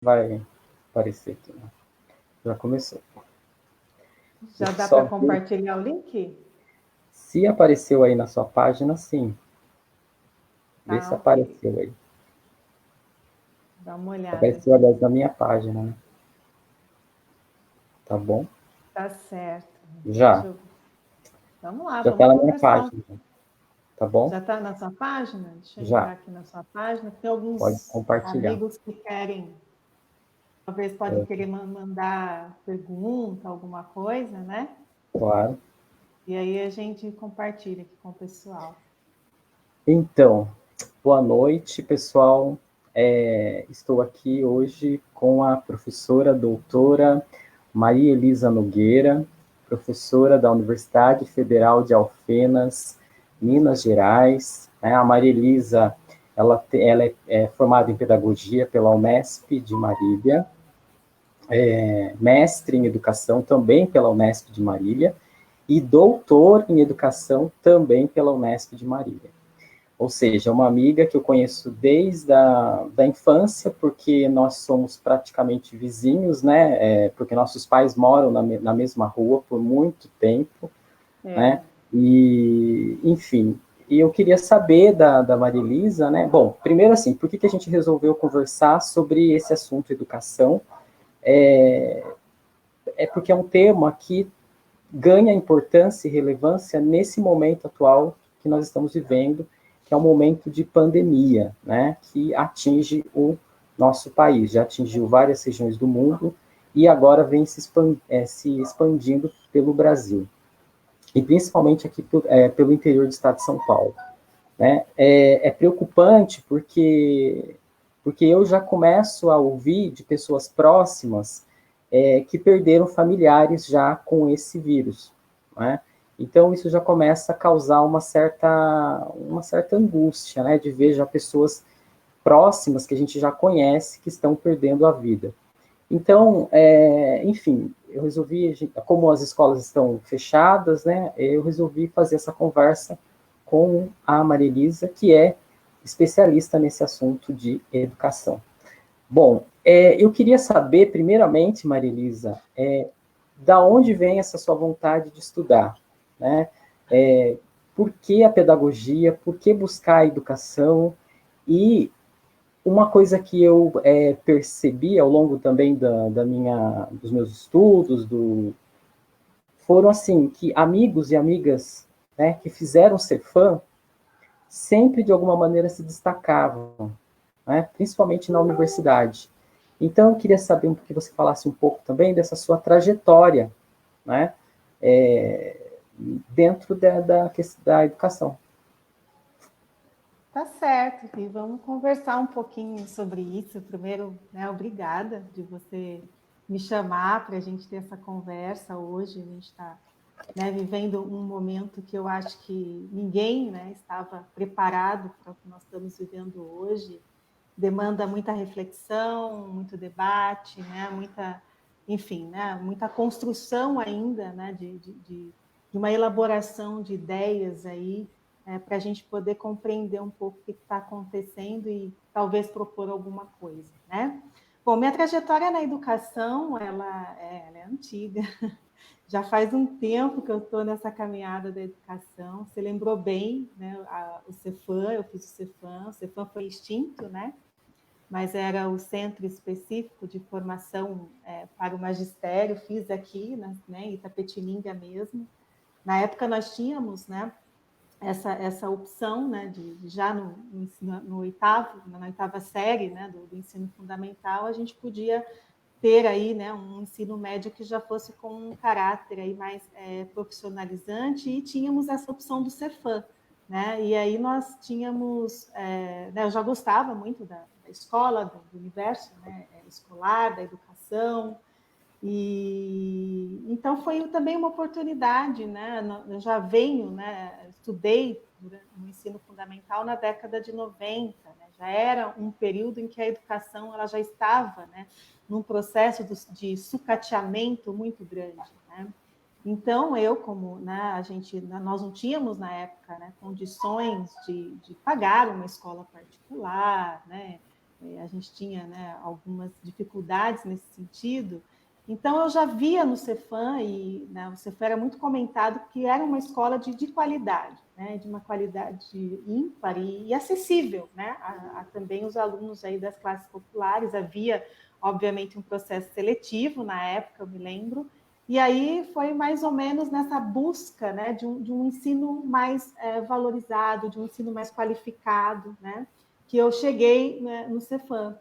vai aparecer aqui, né? Já começou. Já dá para compartilhar o link? Se apareceu aí na sua página, sim. Vê se Tá, ok. apareceu aí. Dá uma olhada Apareceu, aqui. aliás, na minha página, né? Tá bom? Tá certo. Deixa Já. eu... Vamos lá, Já tá vamos na minha conversar. página. Tá bom? Já está na sua página? Deixa eu entrar Já. aqui na sua página. Tem Pode alguns compartilhar. amigos que querem, talvez podem É, querer mandar pergunta, alguma coisa, né? claro. E aí a gente compartilha aqui com o pessoal. Então, boa noite, pessoal. Estou aqui hoje com a professora doutora Maria Elisa Nogueira, professora da Universidade Federal de Alfenas, Minas Gerais. A Maria Elisa, ela é formada em pedagogia pela Unesp de Marília, mestre em educação também pela Unesp de Marília e doutor em educação também pela Unesp de Marília. Ou seja, uma amiga que eu conheço desde da infância, porque nós somos praticamente vizinhos, né? Porque nossos pais moram na mesma rua por muito tempo, né? E, enfim, e eu queria saber da Marilisa, né? Bom, primeiro assim, por que a gente resolveu conversar sobre esse assunto educação? É porque é um tema que ganha importância e relevância nesse momento atual que nós estamos vivendo, que é um momento de pandemia, né, que atinge o nosso país, já atingiu várias regiões do mundo e agora vem se expandindo pelo Brasil, e principalmente aqui pelo interior do estado de São Paulo. Né? É preocupante porque eu já começo a ouvir de pessoas próximas que perderam familiares já com esse vírus. Né? Então, isso já começa a causar uma certa angústia, né? De ver já pessoas próximas que a gente já conhece que estão perdendo a vida. Então, enfim, eu resolvi, como as escolas estão fechadas, né? Eu resolvi fazer essa conversa com a Maria Elisa, que é especialista nesse assunto de educação. Bom, eu queria saber, primeiramente, Maria Elisa, da onde vem essa sua vontade de estudar, né? Por que a pedagogia, por que buscar a educação, e uma coisa que eu percebi ao longo também dos meus estudos, foram assim, que amigos e amigas, né, que fizeram ser fã, sempre de alguma maneira se destacavam, né, principalmente na universidade. Então, eu queria saber que você falasse um pouco também dessa sua trajetória, né, dentro da educação. Tá certo, e vamos conversar um pouquinho sobre isso. Primeiro, né, obrigada de você me chamar para a gente ter essa conversa hoje. A gente está, né, vivendo um momento que eu acho que ninguém, né, estava preparado para o que nós estamos vivendo hoje. Demanda muita reflexão, muito debate, né, enfim, né, muita construção ainda, né, de uma elaboração de ideias aí, para a gente poder compreender um pouco o que está acontecendo e talvez propor alguma coisa, né? Bom, minha trajetória na educação, ela é antiga. Já faz um tempo que eu estou nessa caminhada da educação. Você lembrou bem, né? O Cefam, eu fiz o Cefam foi extinto, né? Mas era o Centro Específico de Formação para o Magistério, fiz aqui, né, em Itapetininga mesmo. Na época nós tínhamos, né, essa opção, né, de já no oitavo, na oitava série, né, do ensino fundamental, a gente podia ter aí, né, um ensino médio que já fosse com um caráter aí mais profissionalizante, e tínhamos essa opção do Cefam, né? E aí nós tínhamos, né, eu já gostava muito da escola, do universo, né, escolar, da educação, e então foi também uma oportunidade, né? Eu já venho, né? Estudei no ensino fundamental na década de 90, né? Já era um período em que a educação ela já estava, né, num processo de sucateamento muito grande, né? Então eu, como, né, nós não tínhamos na época, né, condições de pagar uma escola particular, né? a gente tinha, né, algumas dificuldades nesse sentido. Então, eu já via no Cefam, e né, o Cefam era muito comentado, que era uma escola de qualidade, né, de uma qualidade ímpar e acessível, né, a também os alunos aí das classes populares. Havia, obviamente, um processo seletivo na época, eu me lembro, e aí foi mais ou menos nessa busca, né, de um ensino mais valorizado, de um ensino mais qualificado, né, que eu cheguei, né, no Cefam,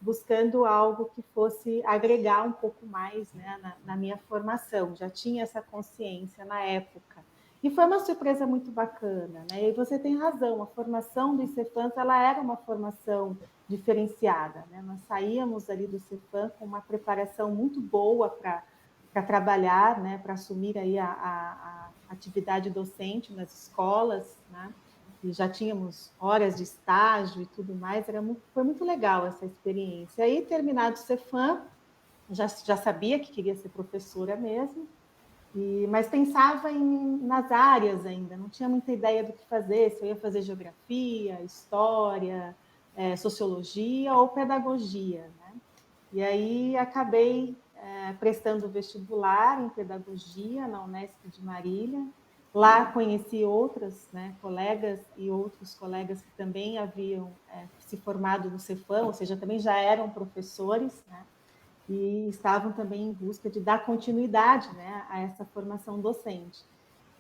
buscando algo que fosse agregar um pouco mais, né, na minha formação. Já tinha essa consciência na época. E foi uma surpresa muito bacana, né? E você tem razão, a formação do Cefam, ela era uma formação diferenciada, né? Nós saíamos ali do Cefam com uma preparação muito boa para trabalhar, né, para assumir aí a atividade docente nas escolas, né? E já tínhamos horas de estágio e tudo mais, foi muito legal essa experiência. Aí, terminado o Cefam, já sabia que queria ser professora mesmo, mas pensava nas áreas ainda, não tinha muita ideia do que fazer, se eu ia fazer geografia, história, sociologia ou pedagogia, né? E aí acabei prestando vestibular em pedagogia na Unesp de Marília. Lá conheci outras, né, colegas e outros colegas que também haviam se formado no Cefam, ou seja, também já eram professores, né, e estavam também em busca de dar continuidade, né, a essa formação docente.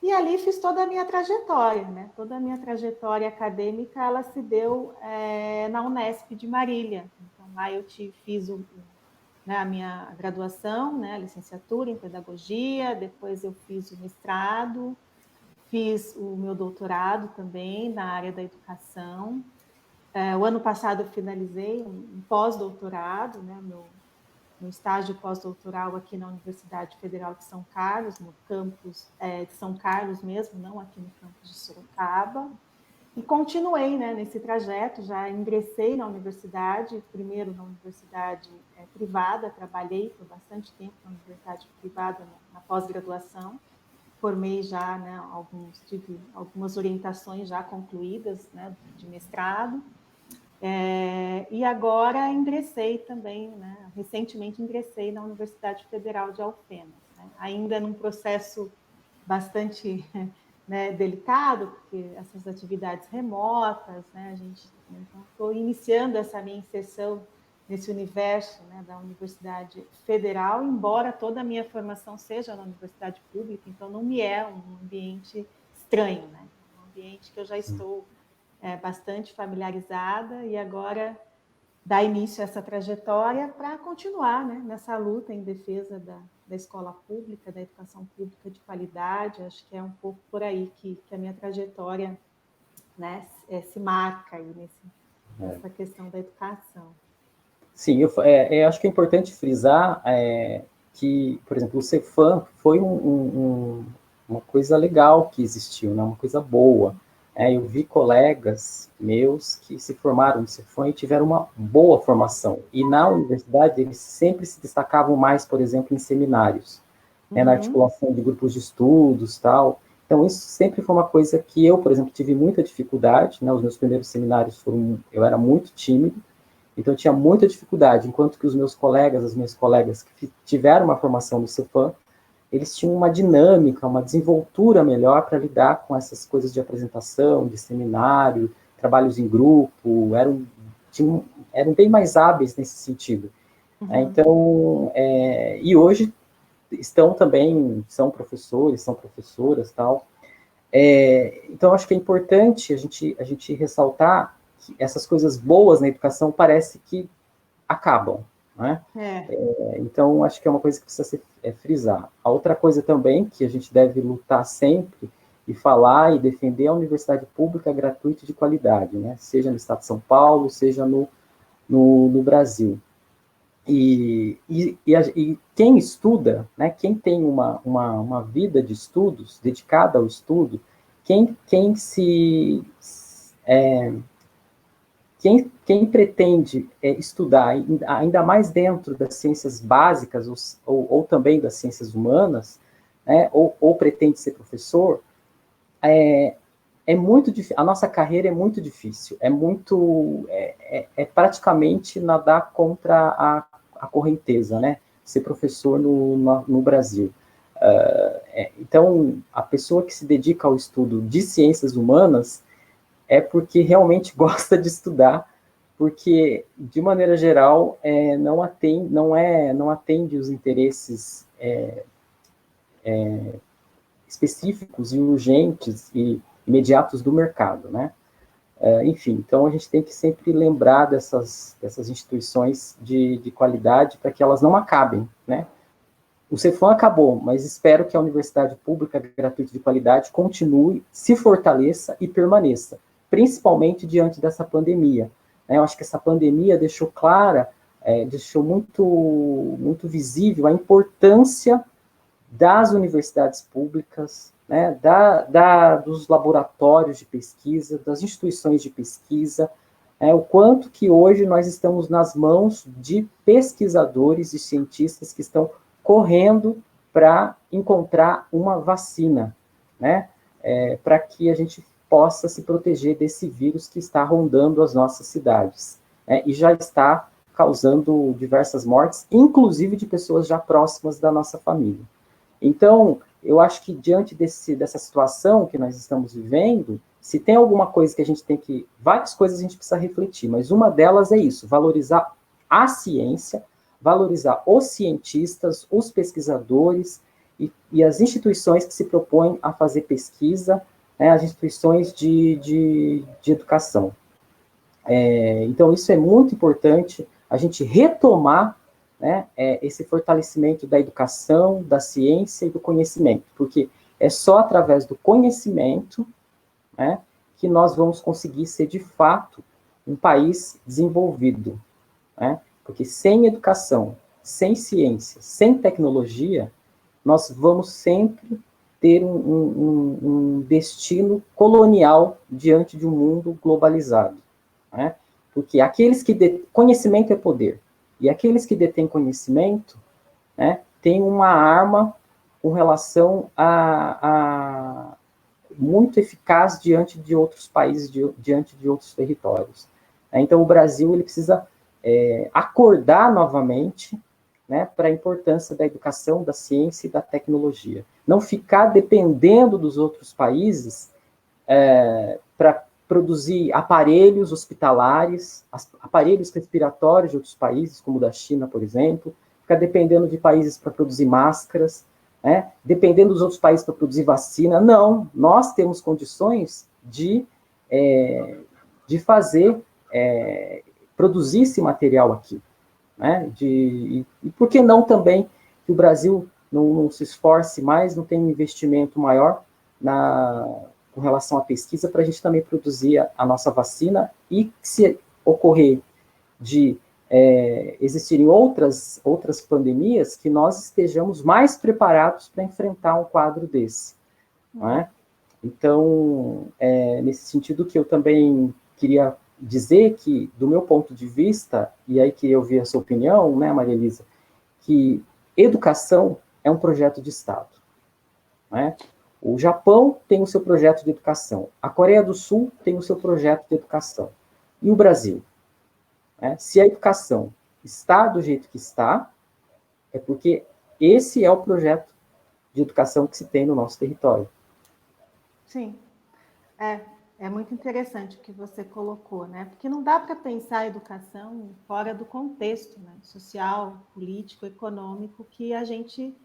E ali fiz toda a minha trajetória, né? Toda a minha trajetória acadêmica, ela se deu na Unesp de Marília. Então, lá eu fiz né, a minha graduação, né, a licenciatura em pedagogia, depois eu fiz o mestrado, fiz o meu doutorado também na área da educação. O ano passado eu finalizei um pós-doutorado, né, meu estágio pós-doutoral aqui na Universidade Federal de São Carlos, no campus de São Carlos mesmo, não aqui no campus de Sorocaba. E continuei, né, nesse trajeto, já ingressei na universidade, primeiro na universidade privada, trabalhei por bastante tempo na universidade privada na pós-graduação, formei já, né, tive algumas orientações já concluídas, né, de mestrado, e agora ingressei também, né, recentemente ingressei na Universidade Federal de Alfenas, né, ainda num processo bastante né, delicado, porque essas atividades remotas, né, a gente, então, estou iniciando essa minha inserção nesse universo, né, da Universidade Federal, embora toda a minha formação seja na Universidade Pública, então não me é um ambiente estranho, né, um ambiente que eu já estou bastante familiarizada e agora dar início a essa trajetória para continuar, né, nessa luta em defesa da escola pública, da educação pública de qualidade. Acho que é um pouco por aí que a minha trajetória, né, se marca aí nessa questão da educação. Sim, eu acho que é importante frisar que, por exemplo, o Cefam foi uma coisa legal que existiu, né? Uma coisa boa. Eu vi colegas meus que se formaram no Cefam e tiveram uma boa formação. E na universidade eles sempre se destacavam mais, por exemplo, em seminários, na articulação de grupos de estudos, tal. Então isso sempre foi uma coisa que eu, por exemplo, tive muita dificuldade, né? Os meus primeiros seminários eu era muito tímido, então eu tinha muita dificuldade, enquanto que os meus colegas, as minhas colegas que tiveram uma formação no Cefam, eles tinham uma dinâmica, uma desenvoltura melhor para lidar com essas coisas de apresentação, de seminário, trabalhos em grupo, eram bem mais hábeis nesse sentido. Então, e hoje estão também, são professores, são professoras, tal. Então, acho que é importante a gente ressaltar que essas coisas boas na educação parece que acabam, né? Então, acho que é uma coisa que precisa ser frisar. A outra coisa também que a gente deve lutar sempre e falar e defender é a universidade pública gratuita e de qualidade, né? Seja no estado de São Paulo, seja no Brasil. E quem estuda, né, quem tem uma vida de estudos, dedicada ao estudo, quem pretende estudar, ainda mais dentro das ciências básicas ou também das ciências humanas, né, ou pretende ser professor, é muito difícil, a nossa carreira é muito difícil, é praticamente nadar contra a correnteza, né? Ser professor no Brasil. Então, a pessoa que se dedica ao estudo de ciências humanas é porque realmente gosta de estudar, porque, de maneira geral, não atende os interesses específicos e urgentes e imediatos do mercado, né? Enfim, então a gente tem que sempre lembrar dessas instituições de qualidade para que elas não acabem, né? O Cefam acabou, mas espero que a universidade pública gratuita de qualidade continue, se fortaleça e permaneça, principalmente diante dessa pandemia. Eu acho que essa pandemia deixou clara, deixou muito visível a importância das universidades públicas, né, dos laboratórios de pesquisa, das instituições de pesquisa, o quanto que hoje nós estamos nas mãos de pesquisadores e cientistas que estão correndo para encontrar uma vacina, né, para que a gente possa se proteger desse vírus que está rondando as nossas cidades, e já está causando diversas mortes, inclusive de pessoas já próximas da nossa família. Então, eu acho que diante dessa situação que nós estamos vivendo, se tem alguma coisa que a gente tem que... Várias coisas a gente precisa refletir, mas uma delas é isso, valorizar a ciência, valorizar os cientistas, os pesquisadores e as instituições que se propõem a fazer pesquisa, né, as instituições de educação. Então, isso é muito importante, a gente retomar, né, esse fortalecimento da educação, da ciência e do conhecimento, porque é só através do conhecimento, né, que nós vamos conseguir ser, de fato, um país desenvolvido, né? Porque sem educação, sem ciência, sem tecnologia, nós vamos sempre ter um destino colonial diante de um mundo globalizado, né? Porque aqueles que... Conhecimento é poder. E aqueles que detêm conhecimento, né, têm uma arma com relação a muito eficaz diante de outros países, diante de outros territórios. Então, o Brasil ele precisa acordar novamente, né, para a importância da educação, da ciência e da tecnologia. Não ficar dependendo dos outros países para produzir aparelhos hospitalares, aparelhos respiratórios de outros países, como o da China, por exemplo, ficar dependendo de países para produzir máscaras, né, dependendo dos outros países para produzir vacina. Não, nós temos condições de fazer, produzir esse material aqui, né, e por que não também que o Brasil não se esforce mais, não tenha um investimento maior com relação à pesquisa, para a gente também produzir a nossa vacina, e se ocorrer de existirem outras pandemias, que nós estejamos mais preparados para enfrentar um quadro desse. Não é? Então, nesse sentido que eu também queria dizer que, do meu ponto de vista, e aí que eu vi a sua opinião, né, Maria Elisa, que educação é um projeto de Estado. Né? O Japão tem o seu projeto de educação, a Coreia do Sul tem o seu projeto de educação. E o Brasil? Se a educação está do jeito que está, é porque esse é o projeto de educação que se tem no nosso território. Sim, é muito interessante o que você colocou, né? Porque não dá para pensar a educação fora do contexto, né, social, político, econômico que a gente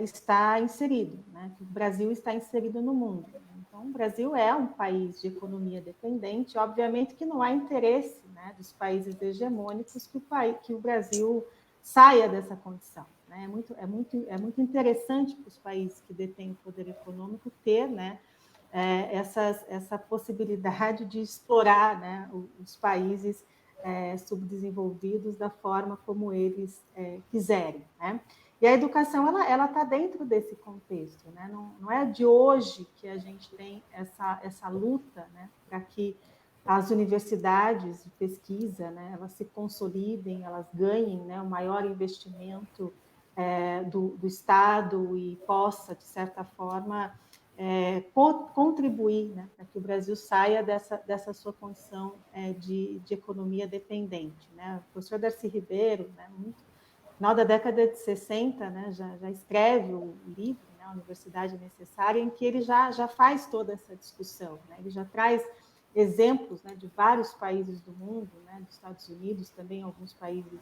está inserido, né? Que o Brasil está inserido no mundo. Então, o Brasil é um país de economia dependente, obviamente que não há interesse, né, dos países hegemônicos que o Brasil saia dessa condição. Né? É muito interessante para os países que detêm o poder econômico ter, né, essa possibilidade de explorar, né, os países subdesenvolvidos da forma como eles quiserem. Né? E a educação ela está dentro desse contexto, né? Não é de hoje que a gente tem essa luta, né, para que as universidades de pesquisa, né, elas se consolidem, elas ganhem, né, o maior investimento do Estado e possa, de certa forma, contribuir, né, para que o Brasil saia dessa sua condição de economia dependente. Né? O professor Darcy Ribeiro, né, no final da década de 60, né, já escreve o livro, né, A Universidade Necessária, em que ele já faz toda essa discussão. Né? Ele já traz exemplos, né, de vários países do mundo, né, dos Estados Unidos, também alguns países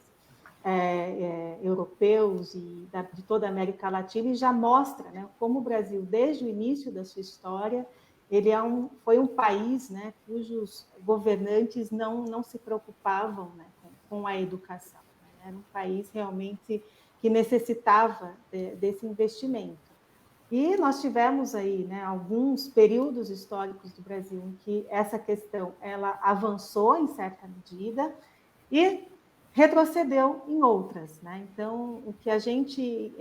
europeus e de toda a América Latina, e já mostra, né, como o Brasil, desde o início da sua história, ele foi um país, né, cujos governantes não se preocupavam, né, com a educação. Né? Era um país realmente que necessitava desse investimento. E nós tivemos aí, né, alguns períodos históricos do Brasil em que essa questão ela avançou em certa medida e retrocedeu em outras. Né? Então, o que a gente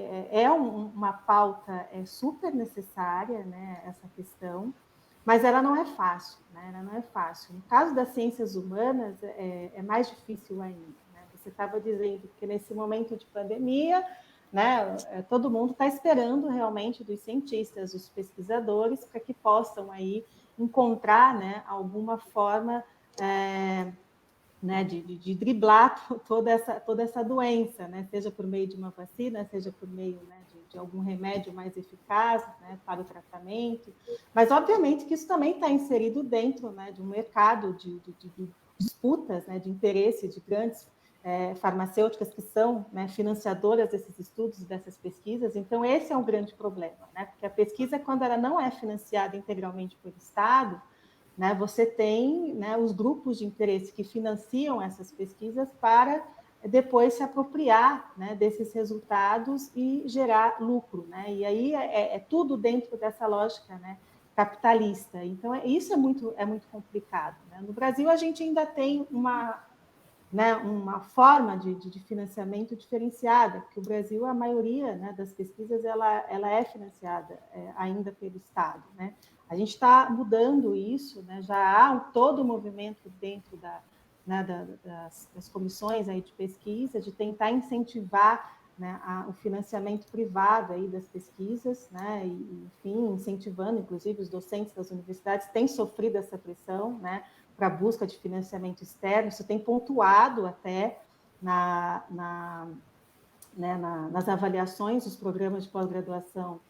uma pauta super necessária, né, essa questão, mas ela não é fácil. Né? Ela não é fácil. No caso das ciências humanas, é mais difícil ainda. Né? Você estava dizendo que nesse momento de pandemia, né, todo mundo está esperando realmente dos cientistas, dos pesquisadores, para que possam aí encontrar, né, alguma forma né, de driblar toda essa doença, né, seja por meio de uma vacina, seja por meio, né, de algum remédio mais eficaz, né, para o tratamento. Mas, obviamente, que isso também está inserido dentro, né, de um mercado de disputas, né, de interesse de grandes farmacêuticas que são, né, financiadoras desses estudos e dessas pesquisas. Então, esse é um grande problema, né, porque a pesquisa, quando ela não é financiada integralmente pelo Estado, né, você tem, né, os grupos de interesse que financiam essas pesquisas para depois se apropriar, né, desses resultados e gerar lucro. Né? E aí é tudo dentro dessa lógica, né, capitalista. Então, isso é muito complicado. Né? No Brasil, a gente ainda tem uma forma de financiamento diferenciada, porque o Brasil, a maioria, né, das pesquisas, ela é financiada ainda pelo Estado. Né? A gente está mudando isso, né? Já há todo o movimento dentro das comissões aí de pesquisa, de tentar incentivar, né, o financiamento privado aí das pesquisas, né? E, enfim, incentivando, inclusive, os docentes das universidades têm sofrido essa pressão, né, para a busca de financiamento externo. Isso tem pontuado até nas avaliações dos programas de pós-graduação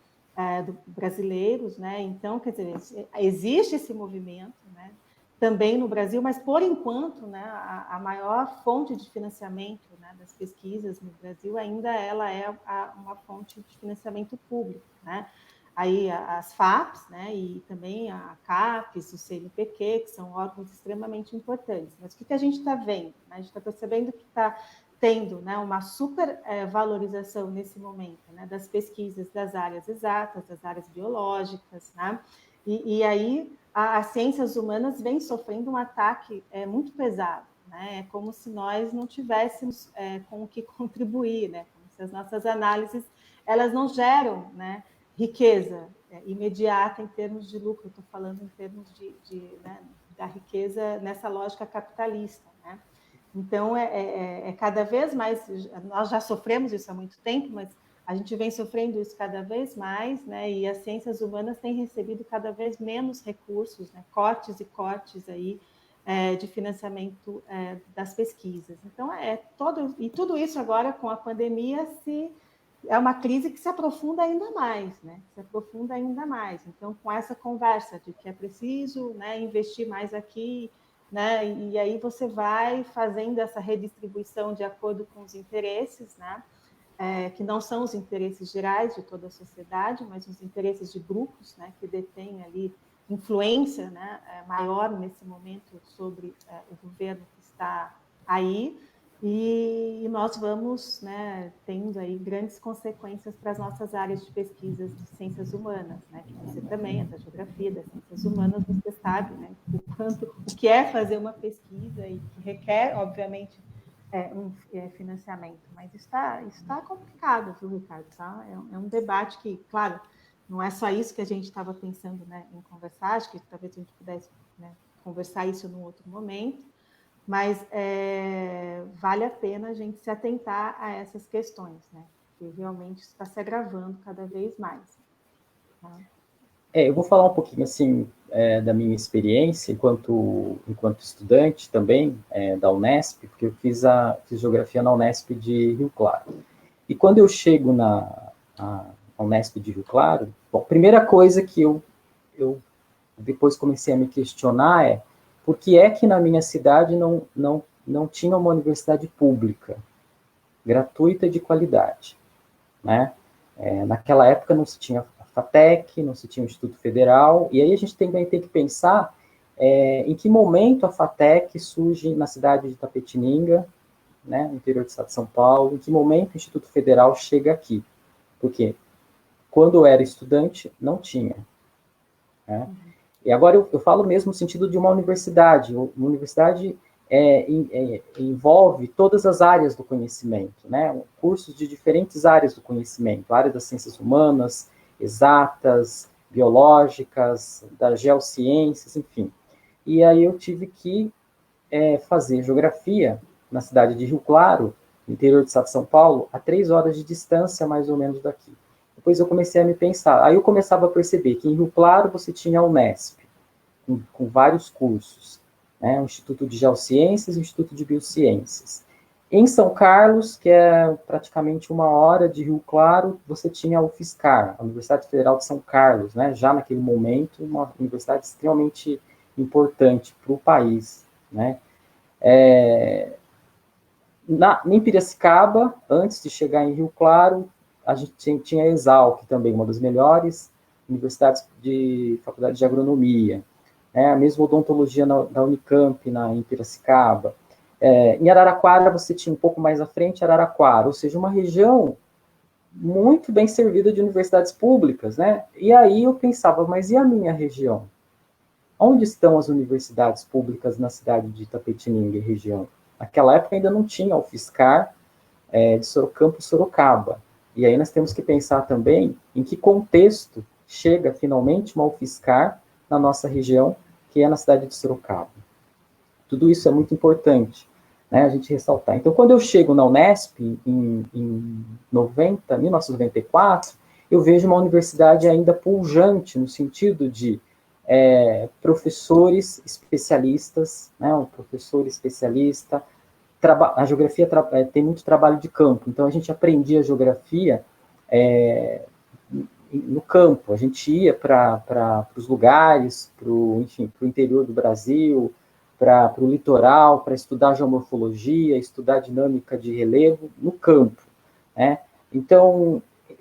brasileiros. Né? Então, quer dizer, existe esse movimento, né, também no Brasil, mas, por enquanto, né, a maior fonte de financiamento, né, das pesquisas no Brasil ainda ela é uma fonte de financiamento público. Né? Aí as FAPs, né, e também a CAPES, o CNPq, que são órgãos extremamente importantes. Mas o que a gente está vendo? A gente está percebendo que está tendo, né, uma super valorização nesse momento, né, das pesquisas das áreas exatas, das áreas biológicas. Né? E aí as ciências humanas vêm sofrendo um ataque muito pesado. Né? É como se nós não tivéssemos com o que contribuir, né? Como se as nossas análises elas não geram, né, riqueza imediata em termos de lucro. Eu estou falando em termos né, da riqueza nessa lógica capitalista. Né? Então, cada vez mais, nós já sofremos isso há muito tempo, mas a gente vem sofrendo isso cada vez mais, né? E as ciências humanas têm recebido cada vez menos recursos, né? Cortes e cortes aí de financiamento das pesquisas. Então, tudo isso agora com a pandemia é uma crise que se aprofunda ainda mais, né? Se aprofunda ainda mais. Então, com essa conversa de que é preciso, né, investir mais aqui, né? E aí você vai fazendo essa redistribuição de acordo com os interesses, né? Que não são os interesses gerais de toda a sociedade, mas os interesses de grupos, né, que detêm ali influência, né, maior nesse momento sobre o governo que está aí, e nós vamos, né, tendo aí grandes consequências para as nossas áreas de pesquisas de ciências humanas, né, que você também, da geografia, das ciências humanas, você sabe, né, o que é fazer uma pesquisa e que requer, obviamente, financiamento. Mas está complicado, viu, Ricardo? Tá? É um debate que, claro, não é só isso que a gente estava pensando, né, em conversar, acho que talvez a gente pudesse, né, conversar isso num outro momento, mas vale a pena a gente se atentar a essas questões, né? Porque realmente está se agravando cada vez mais. Tá? Eu vou falar um pouquinho, assim, da minha experiência enquanto estudante também, da Unesp, porque eu fiz geografia na Unesp de Rio Claro. E quando eu chego na Unesp de Rio Claro, bom, a primeira coisa que eu depois comecei a me questionar por que é que na minha cidade não tinha uma universidade pública, gratuita e de qualidade, né? Naquela época não se tinha a FATEC, não se tinha o Instituto Federal, e aí a gente também tem que pensar em que momento a FATEC surge na cidade de Itapetininga, né, no interior do estado de São Paulo, em que momento o Instituto Federal chega aqui. Porque quando eu era estudante, não tinha. Né? E agora eu falo mesmo no sentido de uma universidade. Uma universidade envolve todas as áreas do conhecimento, né? Cursos de diferentes áreas do conhecimento, a área das ciências humanas, exatas, biológicas, das geociências, enfim. E aí eu tive que fazer geografia na cidade de Rio Claro, no interior do estado de São Paulo, a 3 horas de distância, mais ou menos, daqui. Depois eu comecei a me pensar. Aí eu começava a perceber que em Rio Claro você tinha a Unesp, com vários cursos, né? O Instituto de Geociências e o Instituto de Biociências. Em São Carlos, que é praticamente 1 hora de Rio Claro, você tinha a UFSCar, a Universidade Federal de São Carlos, né? Já naquele momento, uma universidade extremamente importante para o país, né? Em Piracicaba, antes de chegar em Rio Claro, a gente tinha a Exalc também, uma das melhores universidades de faculdade de agronomia, né? A mesma odontologia da Unicamp, em Piracicaba. Em Araraquara, você tinha um pouco mais à frente Araraquara, ou seja, uma região muito bem servida de universidades públicas, né? E aí eu pensava, mas e a minha região? Onde estão as universidades públicas na cidade de Itapetininga e região? Naquela época ainda não tinha o UFSCar de Sorocampo, Sorocaba. E aí nós temos que pensar também em que contexto chega finalmente uma UFSCar na nossa região, que é na cidade de Sorocaba. Tudo isso é muito importante, né, a gente ressaltar. Então, quando eu chego na Unesp, em 1994, eu vejo uma universidade ainda pujante, no sentido de professores especialistas, né, um professor especialista. A geografia tem muito trabalho de campo, então a gente aprendia geografia no campo, a gente ia para os lugares, para o interior do Brasil, para o litoral, para estudar geomorfologia, estudar dinâmica de relevo no campo, né? Então, a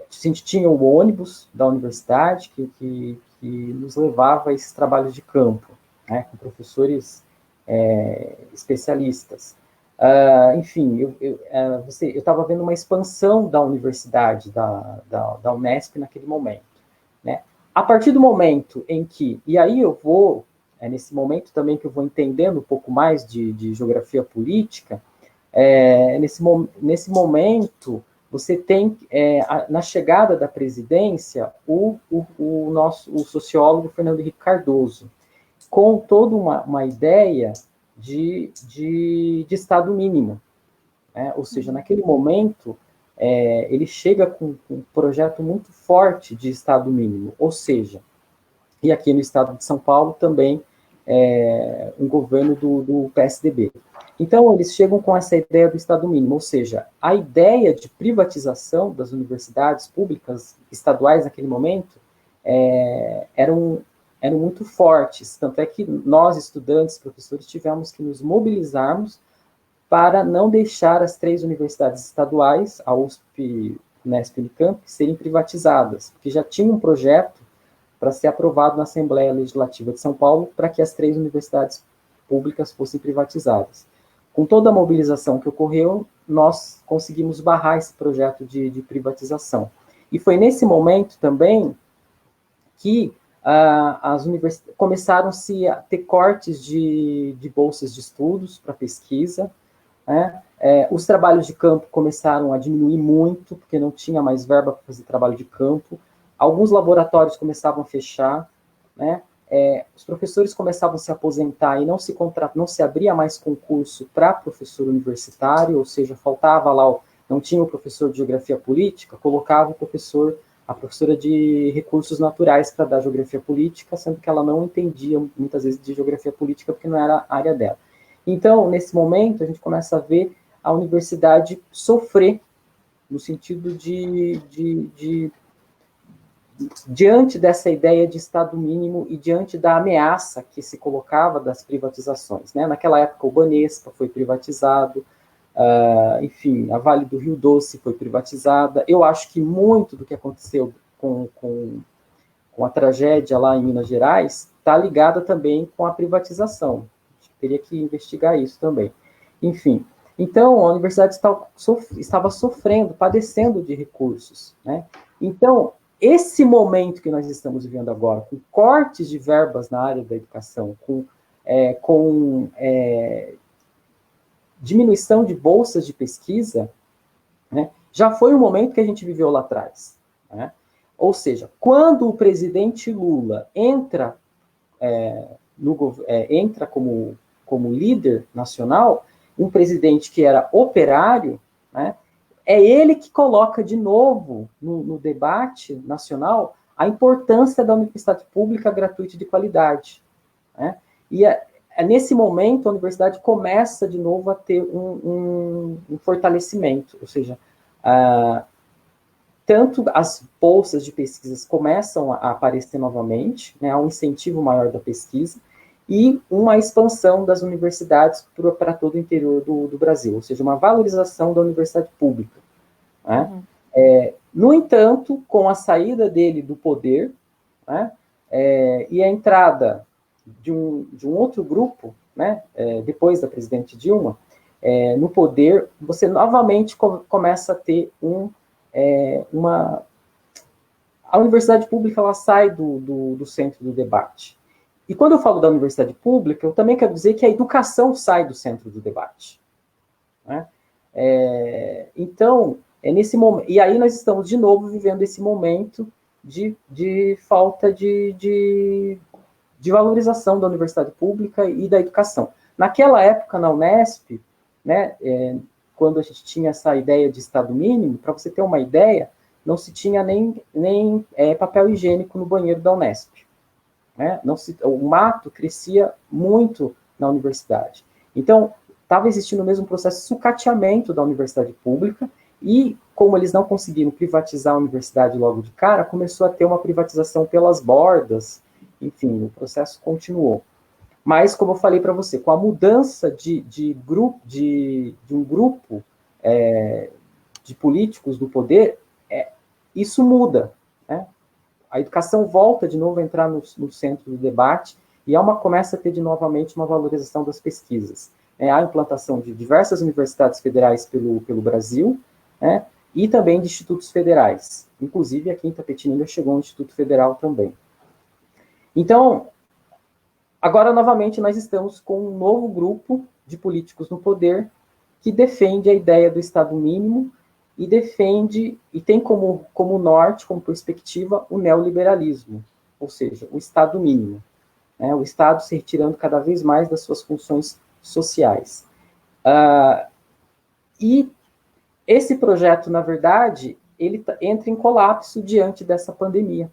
gente tinha o ônibus da universidade que nos levava a esses trabalhos de campo, né, com professores especialistas. Enfim, eu estava vendo uma expansão da universidade, da Unesp naquele momento. Né? A partir do momento em que, e aí eu vou, nesse momento também que eu vou entendendo um pouco mais de geografia política, nesse momento você tem, na chegada da presidência, o sociólogo Fernando Henrique Cardoso, com toda uma ideia de Estado mínimo. Né? Ou seja, naquele momento, ele chega com um projeto muito forte de Estado mínimo, ou seja, e aqui no estado de São Paulo também um governo do PSDB. Então, eles chegam com essa ideia do Estado mínimo, ou seja, a ideia de privatização das universidades públicas estaduais naquele momento eram muito fortes, tanto é que nós, estudantes, professores, tivemos que nos mobilizarmos para não deixar as 3 universidades estaduais, a USP, Unesp e Unicamp, serem privatizadas, porque já tinha um projeto para ser aprovado na Assembleia Legislativa de São Paulo para que as 3 universidades públicas fossem privatizadas. Com toda a mobilização que ocorreu, nós conseguimos barrar esse projeto de privatização. E foi nesse momento também que as universidades começaram-se a ter cortes de bolsas de estudos para pesquisa, né? Os trabalhos de campo começaram a diminuir muito, porque não tinha mais verba para fazer trabalho de campo. Alguns laboratórios começavam a fechar, né? Os professores começavam a se aposentar e não se abria mais concurso para professor universitário, ou seja, faltava lá, não tinha o professor de geografia política, colocava o professor a professora de recursos naturais para dar geografia política, sendo que ela não entendia muitas vezes de geografia política porque não era a área dela. Então, nesse momento, a gente começa a ver a universidade sofrer no sentido de diante dessa ideia de Estado mínimo e diante da ameaça que se colocava das privatizações. Né? Naquela época, o Banespa foi privatizado, enfim, a Vale do Rio Doce foi privatizada. Eu acho que muito do que aconteceu com a tragédia lá em Minas Gerais está ligada também com a privatização. Teria que investigar isso também. Enfim, então a universidade estava sofrendo, padecendo de recursos. Né? Então, esse momento que nós estamos vivendo agora, com cortes de verbas na área da educação, com diminuição de bolsas de pesquisa, né, já foi um momento que a gente viveu lá atrás. Né? Ou seja, quando o presidente Lula entra, entra como líder nacional, um presidente que era operário, né, é ele que coloca de novo no debate nacional a importância da universidade pública gratuita e de qualidade. Né? E nesse momento a universidade começa de novo a ter um fortalecimento, ou seja, tanto as bolsas de pesquisas começam a aparecer novamente, né, há um incentivo maior da pesquisa, e uma expansão das universidades para todo o interior do Brasil, ou seja, uma valorização da universidade pública. Né? Uhum. No entanto, com a saída dele do poder, né, e a entrada de um outro grupo, né, depois da presidente Dilma, no poder, você novamente começa a ter a universidade pública ela sai do centro do debate. E quando eu falo da universidade pública, eu também quero dizer que a educação sai do centro do debate. Né? Então, nesse momento, e aí nós estamos de novo vivendo esse momento de falta de valorização da universidade pública e da educação. Naquela época, na Unesp, né, quando a gente tinha essa ideia de Estado mínimo, para você ter uma ideia, não se tinha nem papel higiênico no banheiro da Unesp. Né? O mato crescia muito na universidade. Então, estava existindo o mesmo processo de sucateamento da universidade pública e, como eles não conseguiram privatizar a universidade logo de cara, começou a ter uma privatização pelas bordas, enfim, o processo continuou. Mas, como eu falei para você, com a mudança de um grupo de políticos do poder, isso muda. Né? A educação volta de novo a entrar no centro do debate e começa a ter novamente uma valorização das pesquisas. Há a implantação de diversas universidades federais pelo Brasil, né? E também de institutos federais. Inclusive, aqui em Itapetininga chegou um instituto federal também. Então, agora, novamente, nós estamos com um novo grupo de políticos no poder que defende a ideia do Estado mínimo e defende, e tem como norte, como perspectiva, o neoliberalismo, ou seja, o Estado mínimo. Né? O Estado se retirando cada vez mais das suas funções sociais. E esse projeto, na verdade, ele entra em colapso diante dessa pandemia.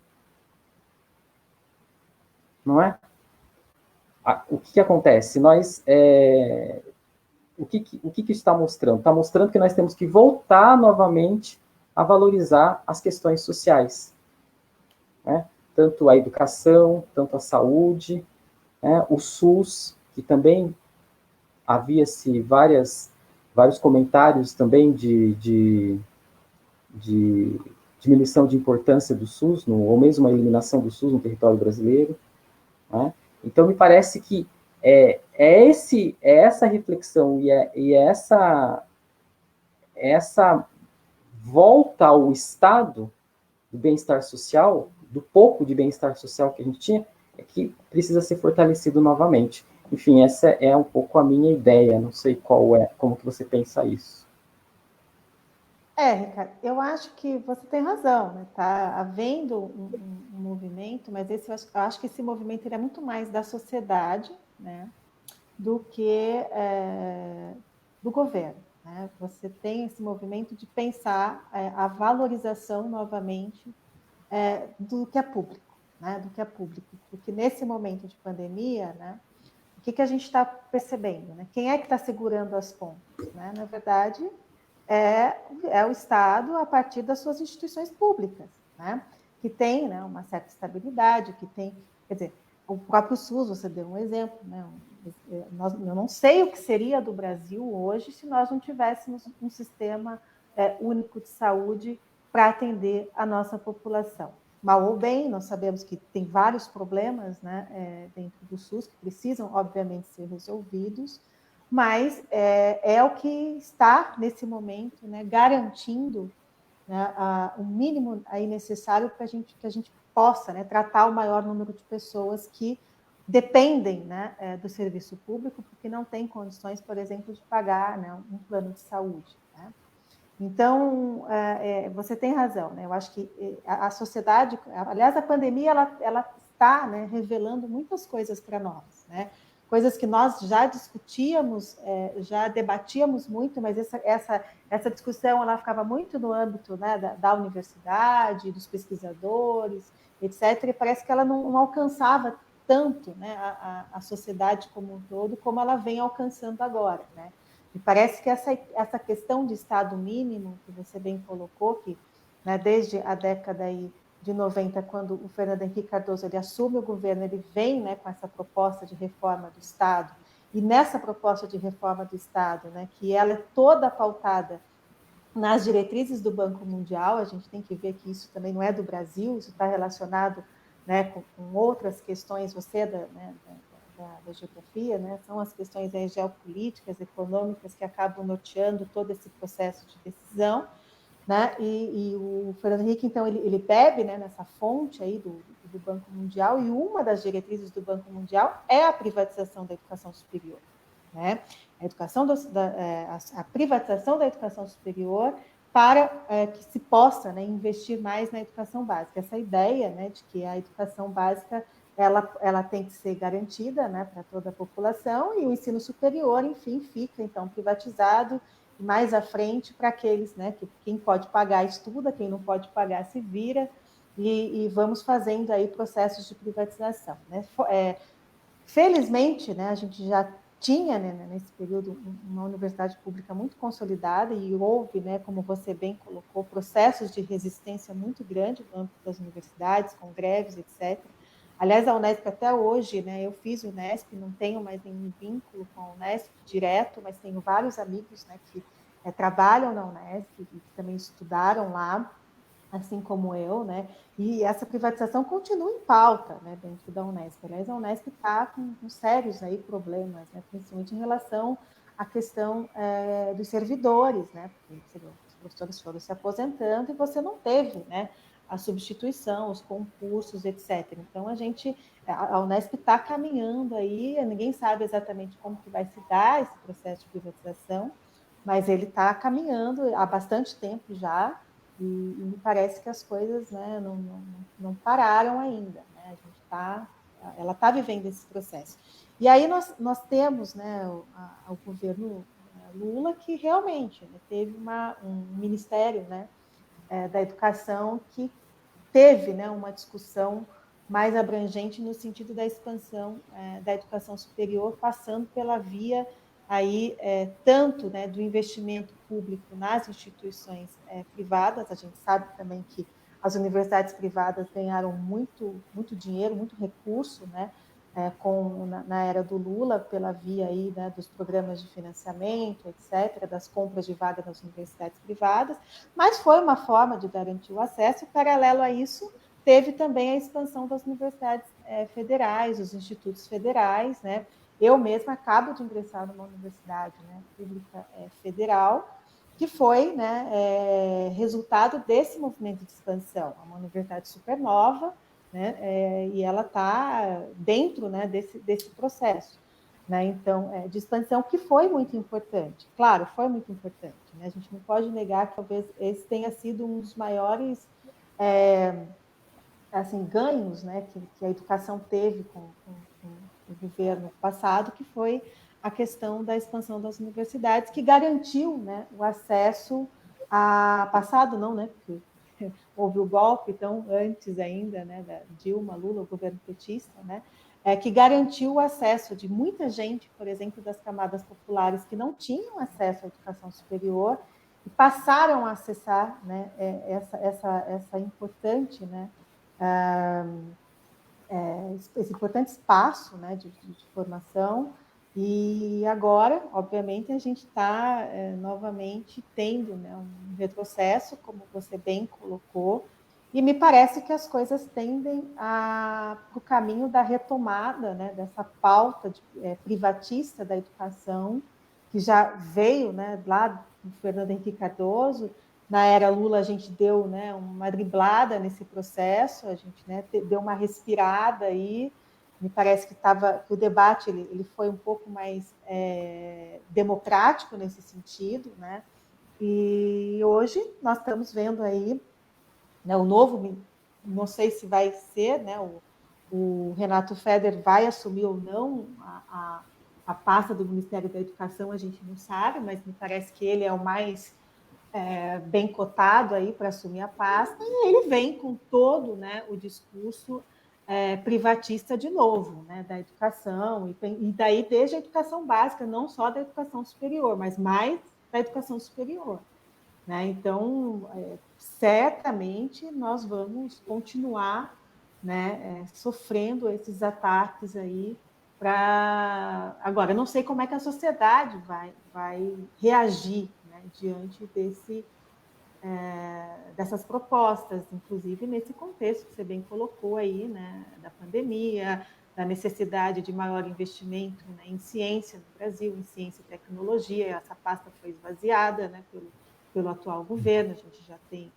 Não é? O que acontece? O que está mostrando? Está mostrando que nós temos que voltar novamente a valorizar as questões sociais. Né? Tanto a educação, tanto a saúde, né? O SUS, que também havia-se vários comentários também de diminuição de importância do SUS, ou mesmo a eliminação do SUS no território brasileiro. Né? Então, me parece que essa reflexão e essa volta ao estado do bem-estar social, do pouco de bem-estar social que a gente tinha, que precisa ser fortalecido novamente. Enfim, essa é um pouco a minha ideia, não sei como que você pensa isso. Ricardo, eu acho que você tem razão, né? Tá havendo um movimento, mas eu acho que esse movimento ele é muito mais da sociedade, né, do que do governo. Né? Você tem esse movimento de pensar a valorização novamente do que é público, né? Do que é público. Porque nesse momento de pandemia, né, o que a gente está percebendo? Né? Quem é que está segurando as pontas? Né? Na verdade, é o Estado a partir das suas instituições públicas, né? Que tem, né, uma certa estabilidade, que tem, quer dizer, o próprio SUS, você deu um exemplo, né? Eu não sei o que seria do Brasil hoje se nós não tivéssemos um sistema único de saúde para atender a nossa população. Mal ou bem, nós sabemos que tem vários problemas, né, dentro do SUS que precisam, obviamente, ser resolvidos, mas é o que está, nesse momento, né, garantindo, né, o mínimo aí necessário para que a gente possa, né, tratar o maior número de pessoas que dependem, né, do serviço público, porque não têm condições, por exemplo, de pagar, né, um plano de saúde. Né? Então, você tem razão, né? Eu acho que a sociedade, aliás, a pandemia, ela está, né, revelando muitas coisas para nós, né? Coisas que nós já discutíamos, já debatíamos muito, mas essa discussão ela ficava muito no âmbito, né, da universidade, dos pesquisadores, etc., e parece que ela não alcançava tanto, né, a sociedade como um todo, como ela vem alcançando agora, né? E parece que essa questão de Estado mínimo, que você bem colocou, que, né, desde a década aí de 90, quando o Fernando Henrique Cardoso ele assume o governo, ele vem, né, com essa proposta de reforma do Estado, e nessa proposta de reforma do Estado, né, que ela é toda pautada nas diretrizes do Banco Mundial, a gente tem que ver que isso também não é do Brasil, isso está relacionado, né, com outras questões, você da geografia, né, são as questões aí geopolíticas, econômicas, que acabam norteando todo esse processo de decisão, né, e o Fernando Henrique, então, ele bebe, né, nessa fonte aí do Banco Mundial, e uma das diretrizes do Banco Mundial é a privatização da educação superior. Né? A privatização da educação superior para que se possa, né, investir mais na educação básica. Essa ideia, né, de que a educação básica ela tem que ser garantida, né, para toda a população, e o ensino superior, enfim, fica então privatizado mais à frente para aqueles, né, que quem pode pagar estuda, quem não pode pagar se vira, e vamos fazendo aí processos de privatização. Né? Felizmente, né, a gente já tinha, né, nesse período, uma universidade pública muito consolidada, e houve, né, como você bem colocou, processos de resistência muito grande no âmbito das universidades, com greves, etc. Aliás, a Unesp até hoje, né, eu fiz Unesp, não tenho mais nenhum vínculo com a Unesp direto, mas tenho vários amigos, né, que trabalham na Unesp e que também estudaram lá, assim como eu, né? E essa privatização continua em pauta, né, dentro da Unesp. Aliás, a Unesp está com sérios aí problemas, né, principalmente em relação à questão dos servidores, né, porque os professores foram se aposentando e você não teve, né, a substituição, os concursos, etc. Então, a Unesp está caminhando aí, ninguém sabe exatamente como que vai se dar esse processo de privatização, mas ele está caminhando há bastante tempo já, e me parece que as coisas, né, não pararam ainda. Né? Ela está vivendo esse processo. E aí nós temos, né, o governo Lula, que realmente, né, teve um ministério, né, da educação que teve, né, uma discussão mais abrangente no sentido da expansão da educação superior, passando pela via aí tanto, né, do investimento público nas instituições privadas. A gente sabe também que as universidades privadas ganharam muito dinheiro, muito recurso, né, na era do Lula, pela via aí, né, dos programas de financiamento, etc., das compras de vagas nas universidades privadas, mas foi uma forma de garantir o acesso, e paralelo a isso, teve também a expansão das universidades federais, os institutos federais, né? Eu mesma acabo de ingressar numa universidade, né, pública federal, que foi, né, resultado desse movimento de expansão. É uma universidade super nova, né, e ela está dentro, né, desse processo. Né, então, de expansão, que foi muito importante. Claro, foi muito importante. Né? A gente não pode negar que talvez esse tenha sido um dos maiores assim, ganhos, né, que a educação teve com o governo passado, que foi a questão da expansão das universidades, que garantiu, né, o acesso a passado não, né, porque houve o golpe, então antes ainda, né, da Dilma, Lula, o governo petista, né, que garantiu o acesso de muita gente, por exemplo, das camadas populares que não tinham acesso à educação superior e passaram a acessar, né, essa importante, né, esse importante espaço, né, de formação. E agora, obviamente, a gente está novamente tendo, né, um retrocesso, como você bem colocou, e me parece que as coisas tendem para o caminho da retomada, né, dessa pauta privatista da educação, que já veio, né, lá do Fernando Henrique Cardoso. Na era Lula, a gente deu, né, uma driblada nesse processo, a gente, né, deu uma respirada aí. Me parece que o debate ele foi um pouco mais democrático nesse sentido, né? E hoje nós estamos vendo aí, né, o novo, não sei se vai ser, né, o Renato Feder vai assumir ou não a pasta do Ministério da Educação, a gente não sabe, mas me parece que ele é o mais bem cotado aí para assumir a pasta, e ele vem com todo, né, o discurso privatista de novo, né, da educação, e daí desde a educação básica, não só da educação superior, mas mais da educação superior. Né? Então, certamente nós vamos continuar, né, sofrendo esses ataques aí. Agora, eu não sei como é que a sociedade vai reagir, né, diante dessas propostas, inclusive nesse contexto que você bem colocou aí, né, da pandemia, da necessidade de maior investimento, né, em ciência no Brasil, em ciência e tecnologia. Essa pasta foi esvaziada, né, pelo atual governo, a gente já tem,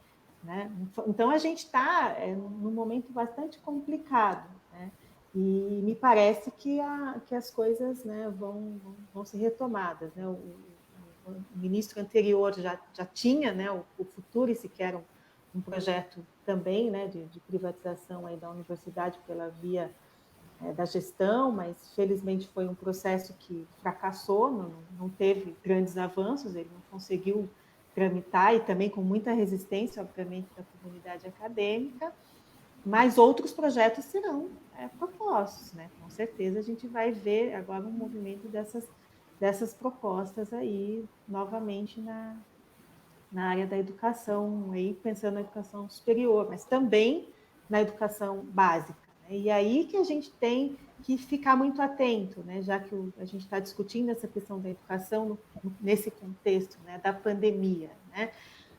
né? Então a gente está num momento bastante complicado, né? E me parece que as coisas, né, vão ser retomadas, né? O ministro anterior já tinha, né, o Futurice, que era um projeto também, né, de privatização aí da universidade pela via da gestão, mas felizmente foi um processo que fracassou, não teve grandes avanços, ele não conseguiu tramitar, e também com muita resistência, obviamente, da comunidade acadêmica, mas outros projetos serão propostos, né? Com certeza a gente vai ver agora um movimento dessas propostas aí, novamente na área da educação, aí pensando na educação superior, mas também na educação básica. Né? E aí que a gente tem que ficar muito atento, né? Já que a gente está discutindo essa questão da educação nesse contexto, né, da pandemia, né?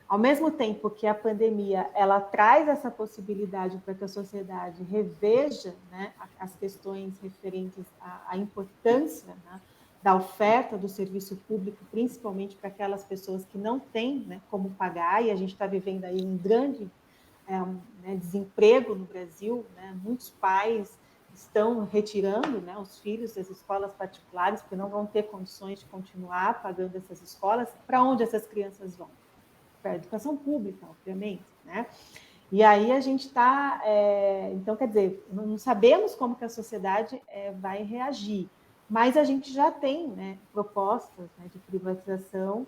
Ao mesmo tempo que a pandemia ela traz essa possibilidade para que a sociedade reveja, né, as questões referentes à importância, né, da oferta do serviço público, principalmente para aquelas pessoas que não têm, né, como pagar, e a gente está vivendo aí um grande né, desemprego no Brasil, né? Muitos pais estão retirando, né, os filhos das escolas particulares porque não vão ter condições de continuar pagando essas escolas. Para onde essas crianças vão? Para a educação pública, obviamente, né? E aí a gente está, então, quer dizer, não sabemos como que a sociedade vai reagir, mas a gente já tem, né, propostas, né, de privatização,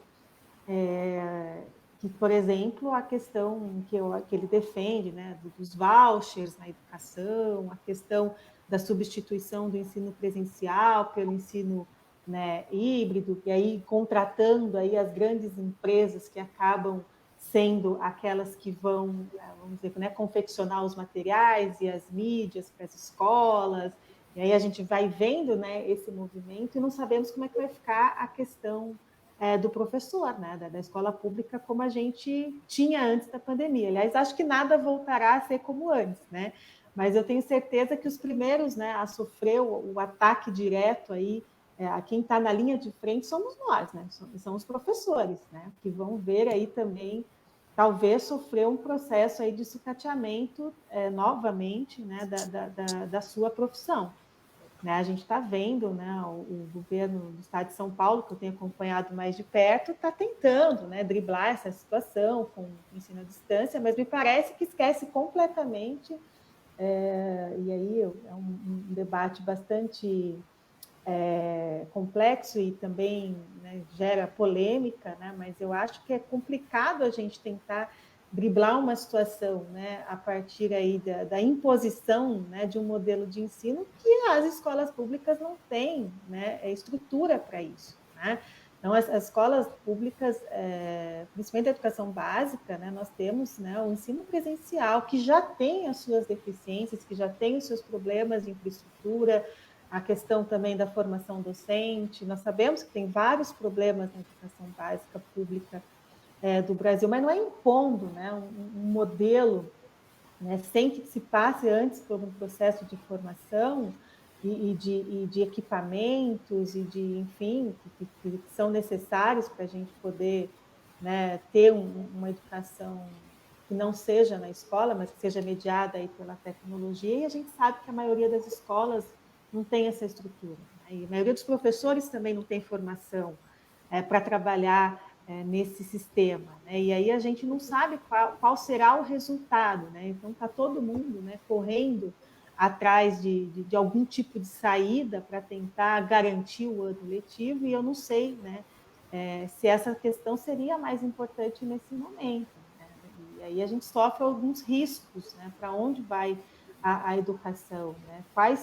que, por exemplo, a questão que ele defende, né, dos vouchers na educação, a questão da substituição do ensino presencial pelo ensino, né, híbrido, e aí contratando aí as grandes empresas que acabam sendo aquelas que vão, vamos dizer, né, confeccionar os materiais e as mídias para as escolas. E aí a gente vai vendo, né, esse movimento, e não sabemos como é que vai ficar a questão do professor, né, da escola pública, como a gente tinha antes da pandemia. Aliás, acho que nada voltará a ser como antes, né? Mas eu tenho certeza que os primeiros, né, a sofrer o ataque direto aí, a quem está na linha de frente somos nós, né? São os professores, né? Que vão ver aí também, talvez, sofrer um processo aí de sucateamento novamente, né, da sua profissão. Né, a gente está vendo, né, o governo do estado de São Paulo, que eu tenho acompanhado mais de perto, está tentando, né, driblar essa situação com o ensino à distância, mas me parece que esquece completamente, e aí é um debate bastante complexo e também, né, gera polêmica, né, mas eu acho que é complicado a gente tentar driblar uma situação, né, a partir aí da imposição, né, de um modelo de ensino que as escolas públicas não têm, né, estrutura para isso, né? Então, as escolas públicas, principalmente a educação básica, né, nós temos, né, o ensino presencial, que já tem as suas deficiências, que já tem os seus problemas de infraestrutura, a questão também da formação docente. Nós sabemos que tem vários problemas na educação básica pública do Brasil, mas não é impondo, né, um modelo, né, sem que se passe antes por um processo de formação e de equipamentos e de, enfim, que são necessários para a gente poder, né, ter uma educação que não seja na escola, mas que seja mediada aí pela tecnologia, e a gente sabe que a maioria das escolas não tem essa estrutura, né? E a maioria dos professores também não tem formação para trabalhar nesse sistema, né? E aí a gente não sabe qual será o resultado, né? Então está todo mundo, né, correndo atrás de algum tipo de saída para tentar garantir o ano letivo, e eu não sei, né, se essa questão seria mais importante nesse momento, né? E aí a gente sofre alguns riscos, né, para onde vai a educação, né? Quais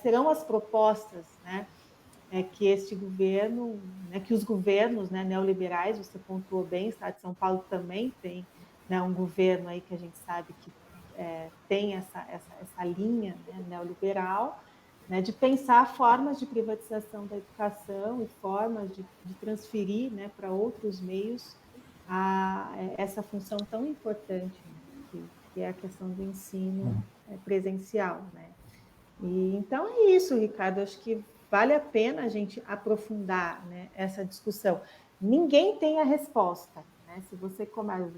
serão as propostas, né, que este governo, né, que os governos, né, neoliberais, você pontuou bem, o Estado de São Paulo também tem, né, um governo aí que a gente sabe que tem essa linha, né, neoliberal, né, de pensar formas de privatização da educação e formas de transferir, né, para outros meios essa função tão importante, né, que é a questão do ensino presencial, né? E, então é isso, Ricardo, acho que vale a pena a gente aprofundar, né, essa discussão. Ninguém tem a resposta, né? Se você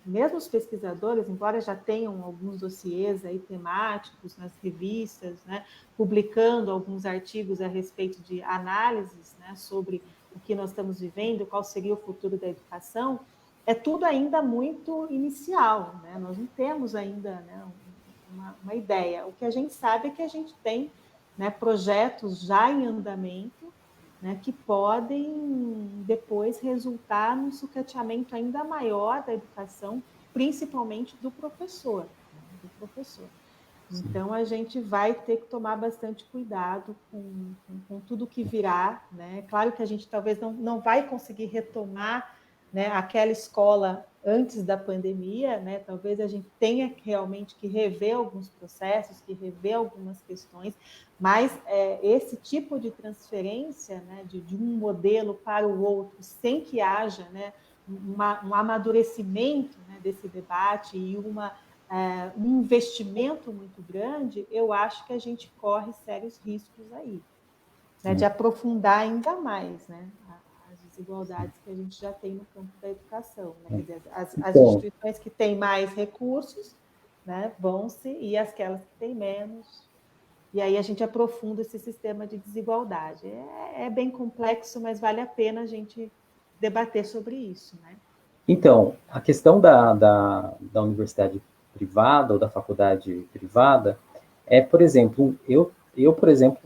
mesmo os pesquisadores, embora já tenham alguns dossiês aí temáticos nas revistas, né, publicando alguns artigos a respeito de análises, né, sobre o que nós estamos vivendo, qual seria o futuro da educação, é tudo ainda muito inicial, né? Nós não temos ainda, né, uma ideia. O que a gente sabe é que a gente tem, né, projetos já em andamento, né, que podem depois resultar num sucateamento ainda maior da educação, principalmente do professor, né, do professor. Então, a gente vai ter que tomar bastante cuidado com tudo que virá, né? Claro que a gente talvez não vai conseguir retomar, né, aquela escola antes da pandemia, né? Talvez a gente tenha realmente que rever alguns processos, que rever algumas questões, mas esse tipo de transferência, né, de um modelo para o outro, sem que haja, né, um amadurecimento, né, desse debate e um investimento muito grande, eu acho que a gente corre sérios riscos aí, né, de aprofundar ainda mais, né, as desigualdades que a gente já tem no campo da educação, né? Quer dizer, as instituições que têm mais recursos, né, vão-se, e aquelas que têm menos, e aí a gente aprofunda esse sistema de desigualdade. É bem complexo, mas vale a pena a gente debater sobre isso, né? Então, a questão da universidade privada ou da faculdade privada por exemplo, por exemplo,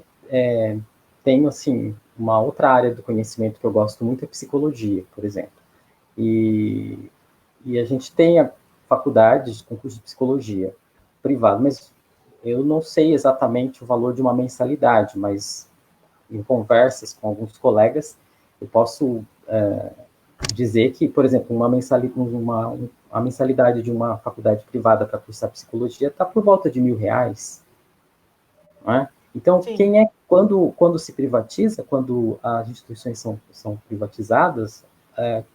tenho, assim, uma outra área do conhecimento que eu gosto muito é psicologia, por exemplo. E a gente tem a faculdade de concurso de psicologia privado, mas eu não sei exatamente o valor de uma mensalidade, mas em conversas com alguns colegas, eu posso dizer que, por exemplo, a mensalidade de uma faculdade privada para cursar psicologia está por volta de R$1.000, não é? Então, Sim. quando se privatiza, quando as instituições são privatizadas,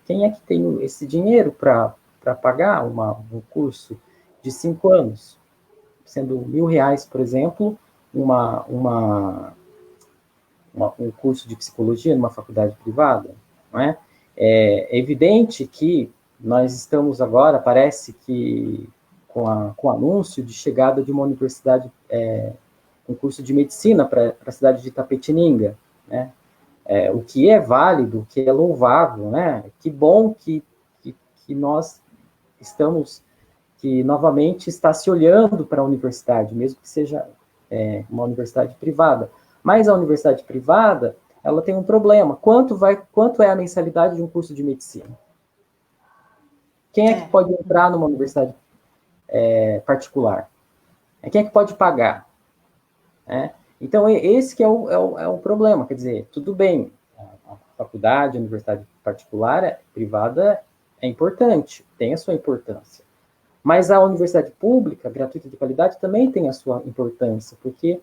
quem é que tem esse dinheiro para pagar um curso de 5 anos? Sendo R$1.000, por exemplo, um curso de psicologia numa faculdade privada, não é? É evidente que nós estamos agora, parece que, com o anúncio de chegada de uma universidade, um curso de medicina para a cidade de Itapetininga, né? O que é válido, o que é louvável, né? Que bom que nós estamos, que novamente está se olhando para a universidade, mesmo que seja uma universidade privada. Mas a universidade privada, ela tem um problema. Quanto é a mensalidade de um curso de medicina? Quem é que pode entrar numa universidade particular? Quem é que pode pagar? Então, esse que é o problema. Quer dizer, tudo bem, a faculdade, a universidade particular, privada, é importante, tem a sua importância. Mas a universidade pública, gratuita de qualidade, também tem a sua importância, porque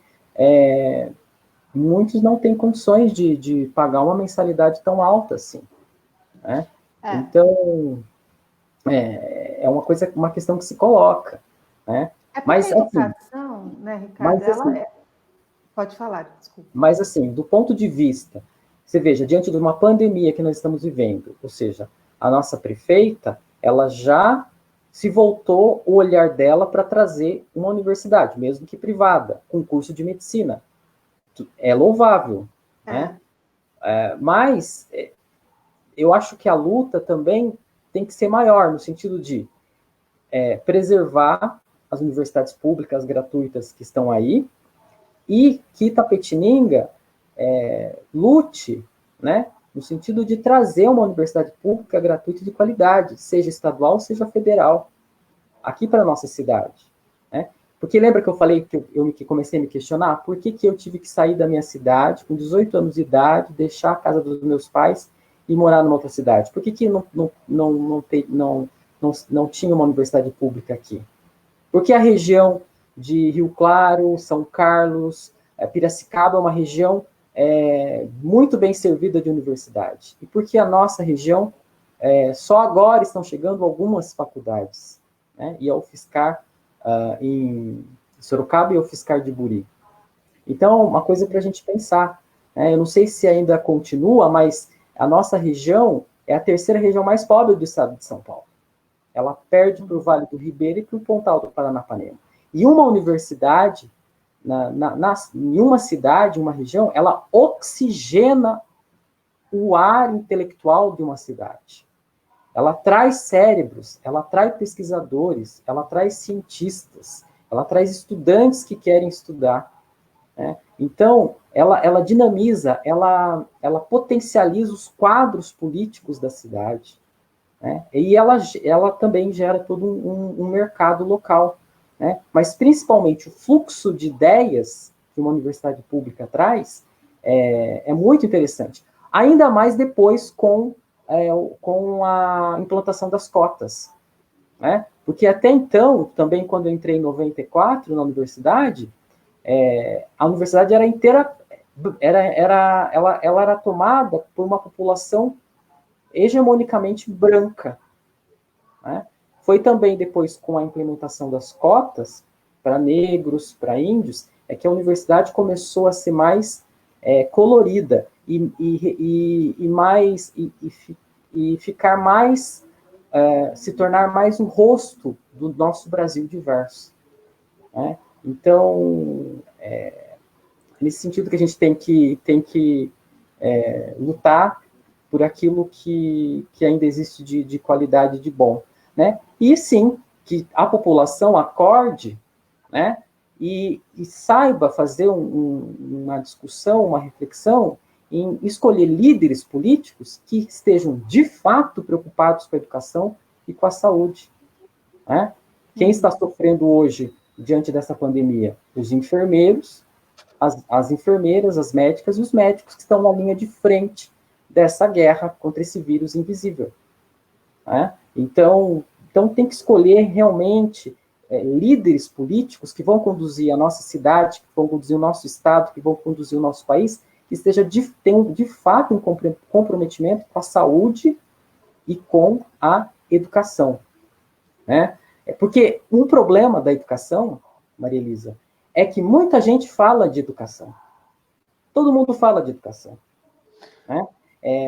muitos não têm condições de pagar uma mensalidade tão alta assim. Né? Então, uma questão que se coloca. Né? Mas, a educação, assim, né, Ricardo, Pode falar, desculpa. Mas, assim, do ponto de vista, você veja, diante de uma pandemia que nós estamos vivendo, ou seja, a nossa prefeita, ela já se voltou o olhar dela para trazer uma universidade, mesmo que privada, com curso de medicina. É louvável, né? Mas eu acho que a luta também tem que ser maior, no sentido de preservar as universidades públicas gratuitas que estão aí, e que Itapetininga lute, né, no sentido de trazer uma universidade pública gratuita de qualidade, seja estadual, seja federal, aqui para a nossa cidade. Né? Porque lembra que eu falei que eu comecei a me questionar por que eu tive que sair da minha cidade com 18 anos de idade, deixar a casa dos meus pais e morar numa outra cidade? Por que não tinha uma universidade pública aqui? Porque a região de Rio Claro, São Carlos, Piracicaba é uma região muito bem servida de universidade. E porque a nossa região, só agora estão chegando algumas faculdades, né? E a UFSCar em Sorocaba e a UFSCar de Buri. Então, uma coisa para a gente pensar. Né? Eu não sei se ainda continua, mas a nossa região é a terceira região mais pobre do estado de São Paulo. Ela perde para o Vale do Ribeira e para o Pontal do Paranapanema. E uma universidade, em uma cidade, uma região, ela oxigena o ar intelectual de uma cidade. Ela traz cérebros, ela traz pesquisadores, ela traz cientistas, ela traz estudantes que querem estudar. Né? Então, ela dinamiza, ela potencializa os quadros políticos da cidade. Né? E ela também gera todo um mercado local. Né? Mas, principalmente, o fluxo de ideias que uma universidade pública traz é muito interessante. Ainda mais depois com a implantação das cotas. Né? Porque até então, também quando eu entrei em 94 na universidade, a universidade era inteira, ela era tomada por uma população hegemonicamente branca. Né? Foi também depois com a implementação das cotas para negros, para índios, que a universidade começou a ser mais colorida e ficar mais, se tornar mais um rosto do nosso Brasil diverso. Né? Então, nesse sentido que a gente tem que lutar por aquilo que ainda existe de qualidade, de bom. Né? E sim, que a população acorde, né? E saiba fazer uma discussão, uma reflexão em escolher líderes políticos que estejam de fato preocupados com a educação e com a saúde. Né? Quem está sofrendo hoje diante dessa pandemia? Os enfermeiros, as enfermeiras, as médicas e os médicos que estão na linha de frente dessa guerra contra esse vírus invisível. Né? Então tem que escolher realmente líderes políticos que vão conduzir a nossa cidade, que vão conduzir o nosso estado, que vão conduzir o nosso país, que tenham de fato um comprometimento com a saúde e com a educação. Né? Porque um problema da educação, Maria Elisa, é que muita gente fala de educação. Todo mundo fala de educação. Né?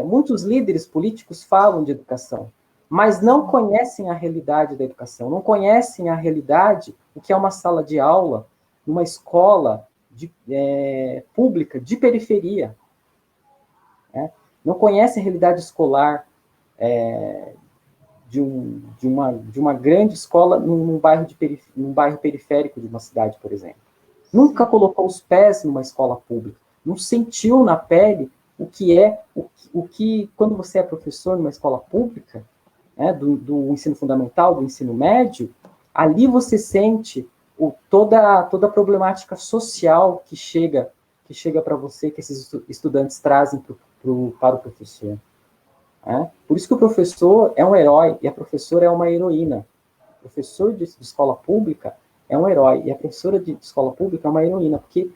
Muitos líderes políticos falam de educação, mas não conhecem a realidade da educação, não conhecem a realidade, o que é uma sala de aula, numa escola pública de periferia. Né? Não conhecem a realidade escolar de uma grande escola num bairro periférico de uma cidade, por exemplo. Nunca colocou os pés numa escola pública, não sentiu na pele o que quando você é professor numa escola pública, né, do ensino fundamental, do ensino médio, ali você sente toda a problemática social que chega para você, que esses estudantes trazem para o professor. Né? Por isso que o professor é um herói e a professora é uma heroína. O professor de escola pública é um herói e a professora de escola pública é uma heroína, porque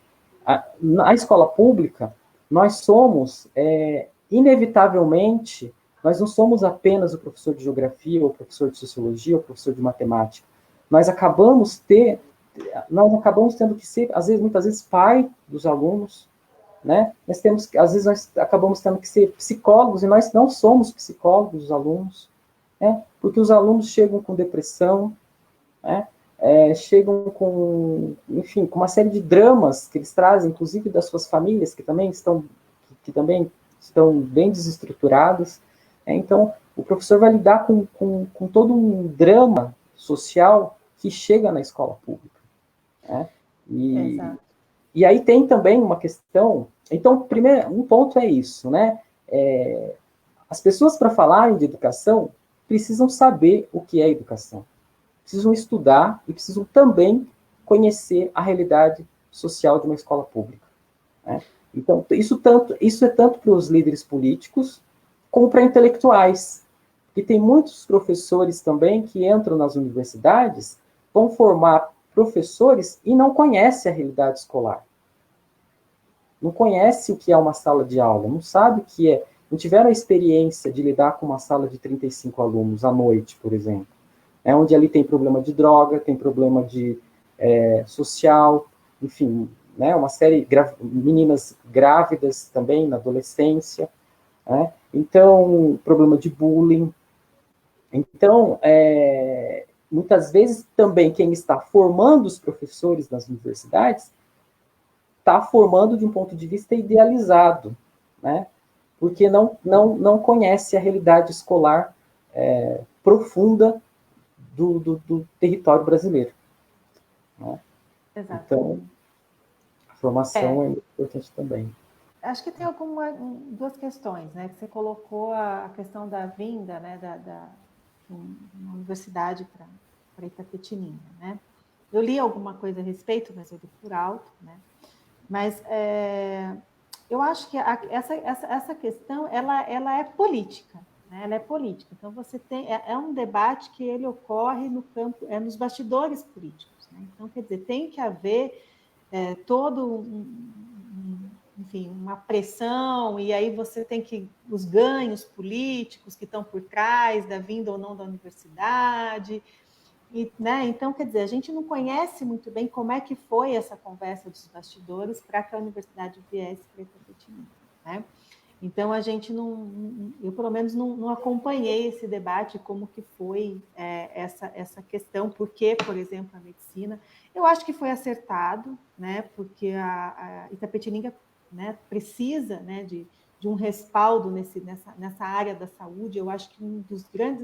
na escola pública nós somos, inevitavelmente, nós não somos apenas o professor de geografia, ou o professor de sociologia, ou o professor de matemática. Nós acabamos tendo que ser, muitas vezes, pai dos alunos, né? Às vezes nós acabamos tendo que ser psicólogos, e nós não somos psicólogos dos alunos, né? Porque os alunos chegam com depressão, né? Chegam com, enfim, com uma série de dramas que eles trazem, inclusive das suas famílias, que também estão bem desestruturadas. Então, o professor vai lidar com todo um drama social que chega na escola pública. Né? E aí tem também uma questão. Então, primeiro, um ponto é isso, né? As pessoas, para falarem de educação, precisam saber o que é educação. Precisam estudar e precisam também conhecer a realidade social de uma escola pública. Né? Então, isso é tanto para os líderes políticos como para intelectuais. E tem muitos professores também que entram nas universidades, vão formar professores e não conhecem a realidade escolar. Não conhece o que é uma sala de aula, não sabe o que é, não tiveram a experiência de lidar com uma sala de 35 alunos à noite, por exemplo. Onde ali tem problema de droga, tem problema de social, enfim, né, uma série de meninas grávidas também na adolescência, né? Então, problema de bullying. Então, muitas vezes também quem está formando os professores nas universidades está formando de um ponto de vista idealizado, né? Porque não conhece a realidade escolar profunda do território brasileiro. Né? Exato. Então, a formação é importante também. Acho que tem duas questões, né? Que você colocou a questão da vinda, né, da universidade para Itapetininga, né? Eu li alguma coisa a respeito, mas eu li por alto, né? Mas eu acho que essa questão ela é política, né? Ela é política. Então você tem um debate que ele ocorre no campo, nos bastidores políticos, né? Então quer dizer, tem que haver todo enfim, uma pressão, e aí você tem os ganhos políticos que estão por trás da vinda ou não da universidade. Né? Então, quer dizer, a gente não conhece muito bem como é que foi essa conversa dos bastidores para que a universidade viesse para Itapetininga, né? Então, a gente eu pelo menos não acompanhei esse debate, como que foi essa questão, porque, por exemplo, a medicina, eu acho que foi acertado, né? Porque a Itapetininga, né, precisa, né, de um respaldo nessa área da saúde. Eu acho que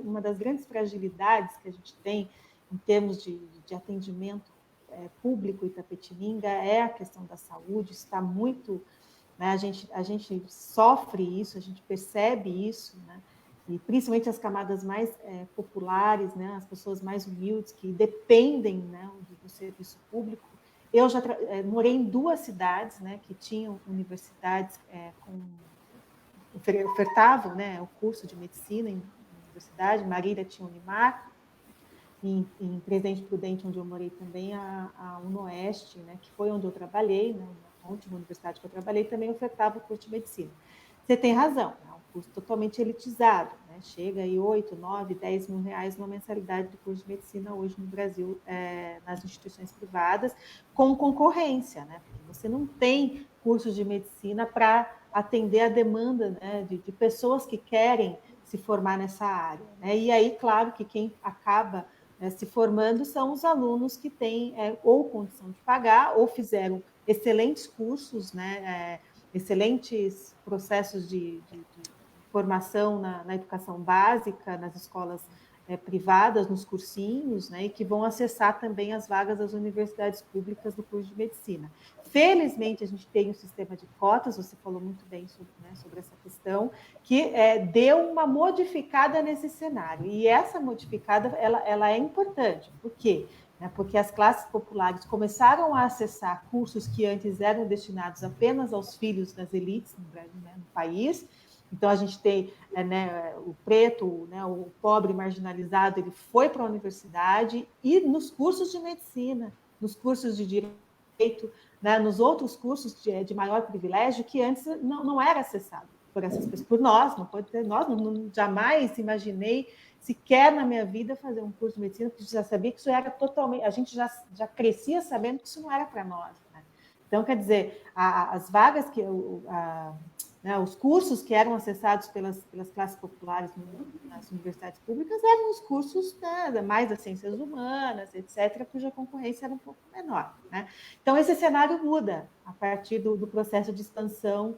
uma das grandes fragilidades que a gente tem em termos de atendimento público Itapetininga é a questão da saúde. Está muito, né, a gente sofre isso, a gente percebe isso, né, e principalmente as camadas mais populares, né, as pessoas mais humildes que dependem, né, do serviço público. Eu já morei em 2 cidades, né, que tinham universidades ofertavam, né, o curso de medicina em universidade. Marília tinha Unimar, em Presidente Prudente, onde eu morei também, a UNOeste, né, que foi onde eu trabalhei, né, a última universidade que eu trabalhei, também ofertava o curso de medicina. Você tem razão, é um curso totalmente elitizado, né, chega aí 8, 9, 10 mil reais uma mensalidade do curso de medicina hoje no Brasil, nas instituições privadas, com concorrência, né, porque você não tem cursos de medicina para atender a demanda, né, de pessoas que querem se formar nessa área, né? E aí, claro, que quem acaba se formando são os alunos que têm ou condição de pagar ou fizeram excelentes cursos, né, excelentes processos de formação na educação básica, nas escolas privadas nos cursinhos, né, e que vão acessar também as vagas das universidades públicas do curso de medicina. Felizmente, a gente tem um sistema de cotas, você falou muito bem sobre, né, sobre essa questão, que deu uma modificada nesse cenário. E essa modificada ela é importante. Por quê? Porque as classes populares começaram a acessar cursos que antes eram destinados apenas aos filhos das elites no país. Então, a gente tem né, o preto, né, o pobre marginalizado, ele foi para a universidade, e nos cursos de medicina, nos cursos de direito, né, nos outros cursos de maior privilégio, que antes não era acessado por essas pessoas, por nós, não pode ter nós, jamais imaginei sequer na minha vida fazer um curso de medicina, porque já sabia que isso era totalmente, a gente já crescia sabendo que isso não era para nós. Né? Então, quer dizer, as vagas que né, os cursos que eram acessados pelas classes populares nas universidades públicas eram os cursos, né, mais das ciências humanas, etc., cuja concorrência era um pouco menor. Né? Então, esse cenário muda a partir do processo de expansão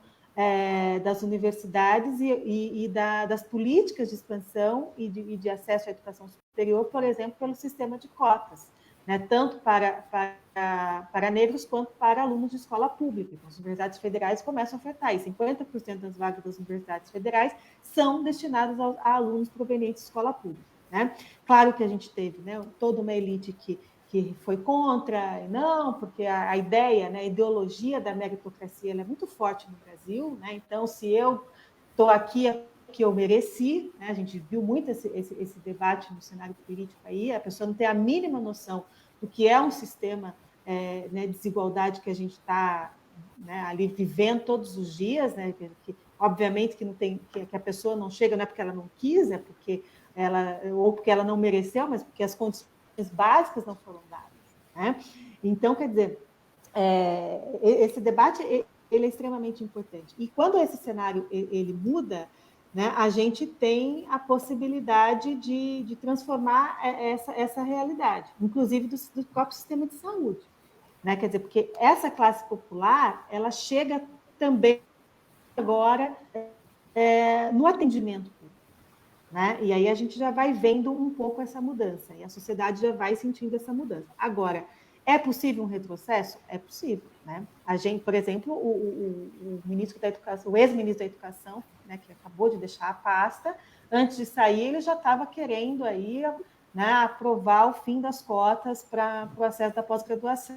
das universidades e das políticas de expansão e de acesso à educação superior, por exemplo, pelo sistema de cotas. Né, tanto para negros quanto para alunos de escola pública. Então, as universidades federais começam a ofertar, e 50% das vagas das universidades federais são destinadas a alunos provenientes de escola pública. Né? Claro que a gente teve, né, toda uma elite que foi contra, não, porque a ideia, né, a ideologia da meritocracia ela é muito forte no Brasil, né? Então, se eu estou aqui que eu mereci, né? A gente viu muito esse debate no cenário político aí, a pessoa não tem a mínima noção do que é um sistema né, de desigualdade que a gente está né, ali vivendo todos os dias, né? Que obviamente que não tem, que a pessoa não chega não é porque ela não quis, é porque ou porque ela não mereceu, mas porque as condições básicas não foram dadas. Né? Então, quer dizer, esse debate ele é extremamente importante. E quando esse cenário ele muda, né, a gente tem a possibilidade de transformar essa realidade, inclusive do próprio sistema de saúde. Né? Quer dizer, porque essa classe popular ela chega também agora no atendimento público. Né? E aí a gente já vai vendo um pouco essa mudança, e a sociedade já vai sentindo essa mudança. Agora, é possível um retrocesso? É possível. Né? A gente, por exemplo, o ministro da Educação, o ex-ministro da Educação, né, que acabou de deixar a pasta, antes de sair, ele já estava querendo aí, né, aprovar o fim das cotas para o acesso da pós-graduação.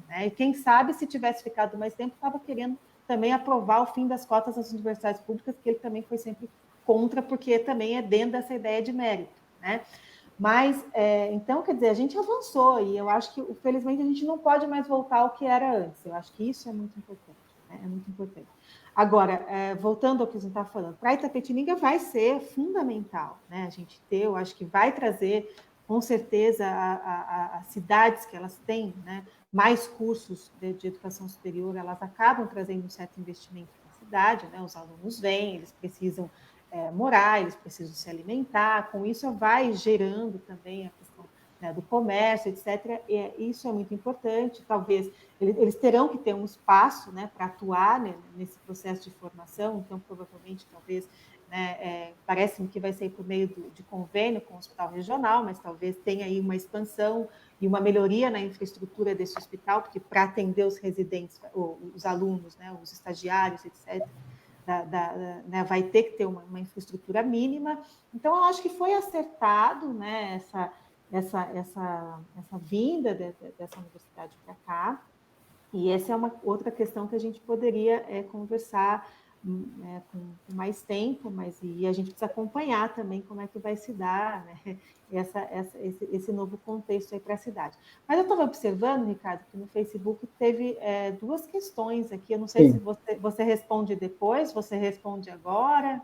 Né? E quem sabe, se tivesse ficado mais tempo, estava querendo também aprovar o fim das cotas das universidades públicas, que ele também foi sempre contra, porque também é dentro dessa ideia de mérito, né? Mas, então, quer dizer, a gente avançou, e eu acho que, felizmente, a gente não pode mais voltar ao que era antes. Eu acho que isso é muito importante, né? É muito importante. Agora, voltando ao que a gente está falando, para Itapetininga vai ser fundamental, né? A gente ter, eu acho que vai trazer, com certeza, as cidades que elas têm, né, mais cursos de educação superior, elas acabam trazendo um certo investimento para a cidade, né? Os alunos vêm, eles precisam morar, eles precisam se alimentar, com isso vai gerando também a questão, né, do comércio, etc. E isso é muito importante, talvez eles terão que ter um espaço, né, para atuar, né, nesse processo de formação, então provavelmente, talvez, né, parece-me que vai ser por meio de convênio com o hospital regional, mas talvez tenha aí uma expansão e uma melhoria na infraestrutura desse hospital, porque para atender os residentes, os alunos, né, os estagiários, etc., né, vai ter que ter uma infraestrutura mínima. Então, eu acho que foi acertado, né, essa vinda dessa universidade para cá, e essa é uma outra questão que a gente poderia conversar com mais tempo, e a gente precisa acompanhar também como é que vai se dar, né, esse novo contexto aí para a cidade. Mas eu estava observando, Ricardo, que no Facebook teve duas questões aqui, eu não sei Sim. se você responde depois, você responde agora.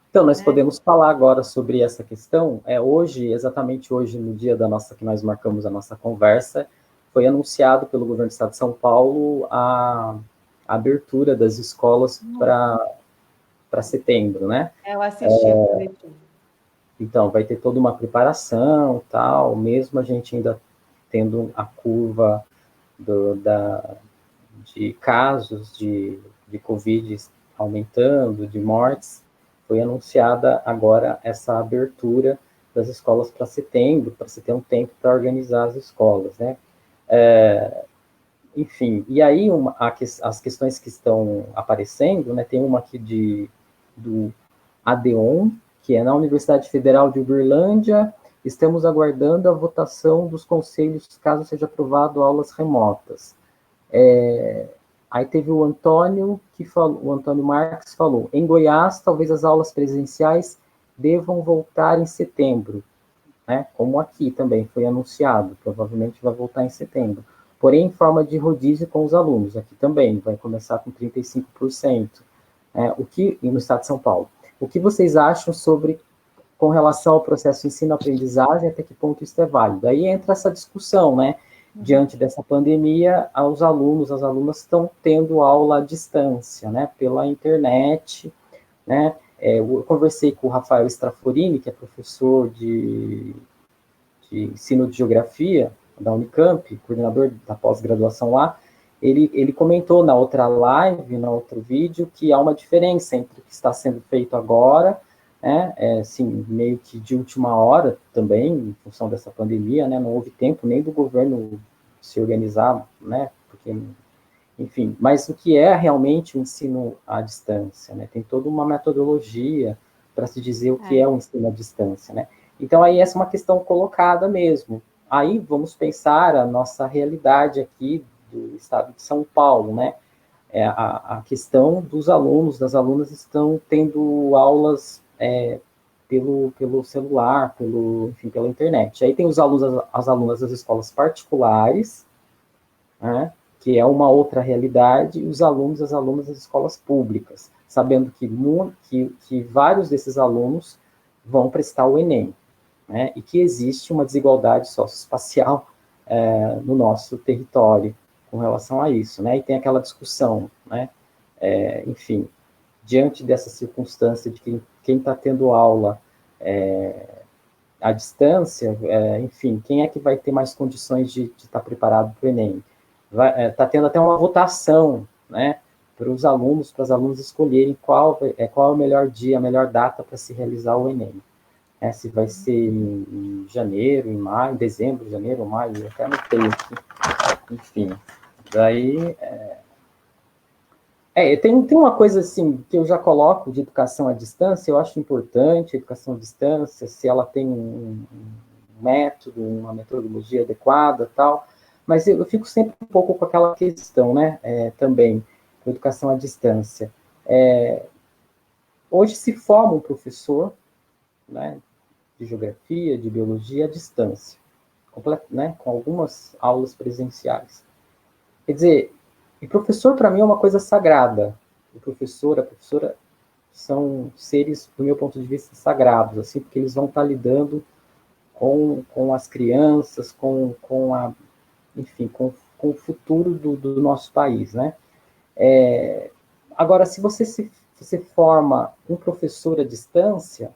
Então, nós podemos falar agora sobre essa questão. Hoje, exatamente hoje, no dia que nós marcamos a nossa conversa, foi anunciado pelo governo do estado de São Paulo a abertura das escolas para setembro, né? Eu assisti a coletiva. Então, vai ter toda uma preparação, tal, mesmo a gente ainda tendo a curva de casos de Covid aumentando, de mortes, foi anunciada agora essa abertura das escolas para setembro, para se ter um tempo para organizar as escolas, né? Enfim, e aí as questões que estão aparecendo, né? Tem uma aqui do ADEON, que é na Universidade Federal de Uberlândia. Estamos aguardando a votação dos conselhos, caso seja aprovado aulas remotas. Aí teve o Antônio, o Antônio Marques falou, em Goiás, talvez as aulas presenciais devam voltar em setembro, né? Como aqui também foi anunciado, provavelmente vai voltar em setembro. Porém, em forma de rodízio com os alunos, aqui também, vai começar com 35%, no estado de São Paulo. O que vocês acham sobre, com relação ao processo de ensino-aprendizagem, até que ponto isso é válido? Aí entra essa discussão, né? Diante dessa pandemia, os alunos, as alunas estão tendo aula à distância, né? Pela internet, né? Eu conversei com o Rafael Straforini, que é professor de ensino de geografia da Unicamp, coordenador da pós-graduação lá. Ele comentou na outra live, no outro vídeo, que há uma diferença entre o que está sendo feito agora, né, assim, meio que de última hora também, em função dessa pandemia, né, não houve tempo nem do governo se organizar, né, porque, enfim, mas o que é realmente o ensino à distância, né, tem toda uma metodologia para se dizer o que é o ensino à distância, né. Então, aí essa é uma questão colocada mesmo. Aí vamos pensar a nossa realidade aqui do estado de São Paulo, né? A questão dos alunos, das alunas estão tendo aulas pelo celular, enfim, pela internet. Aí tem os alunos, as alunas das escolas particulares, né? Que é uma outra realidade, e os alunos, as alunas das escolas públicas, sabendo que vários desses alunos vão prestar o Enem, né, e que existe uma desigualdade socioespacial no nosso território com relação a isso, né, e tem aquela discussão, né, enfim, diante dessa circunstância de que quem está tendo aula à distância, enfim, quem é que vai ter mais condições de estar preparado para o Enem? Está tendo até uma votação, né, para os alunos, para as alunas escolherem qual é o melhor dia, a melhor data para se realizar o Enem. Se vai ser em janeiro, em maio, dezembro, janeiro, maio, eu até anotei aqui, enfim. Daí, tem uma coisa assim, que eu já coloco de educação à distância, eu acho importante a educação à distância, se ela tem um método, uma metodologia adequada, tal, mas eu fico sempre um pouco com aquela questão, né, também, da educação à distância. Hoje se forma um professor, né, de geografia, de biologia à distância, né, com algumas aulas presenciais. Quer dizer, e professor para mim é uma coisa sagrada. O professor, a professora são seres, do meu ponto de vista, sagrados, assim, porque eles vão estar lidando com as crianças, enfim, com o futuro do nosso país, né? Agora, se você forma um professor à distância,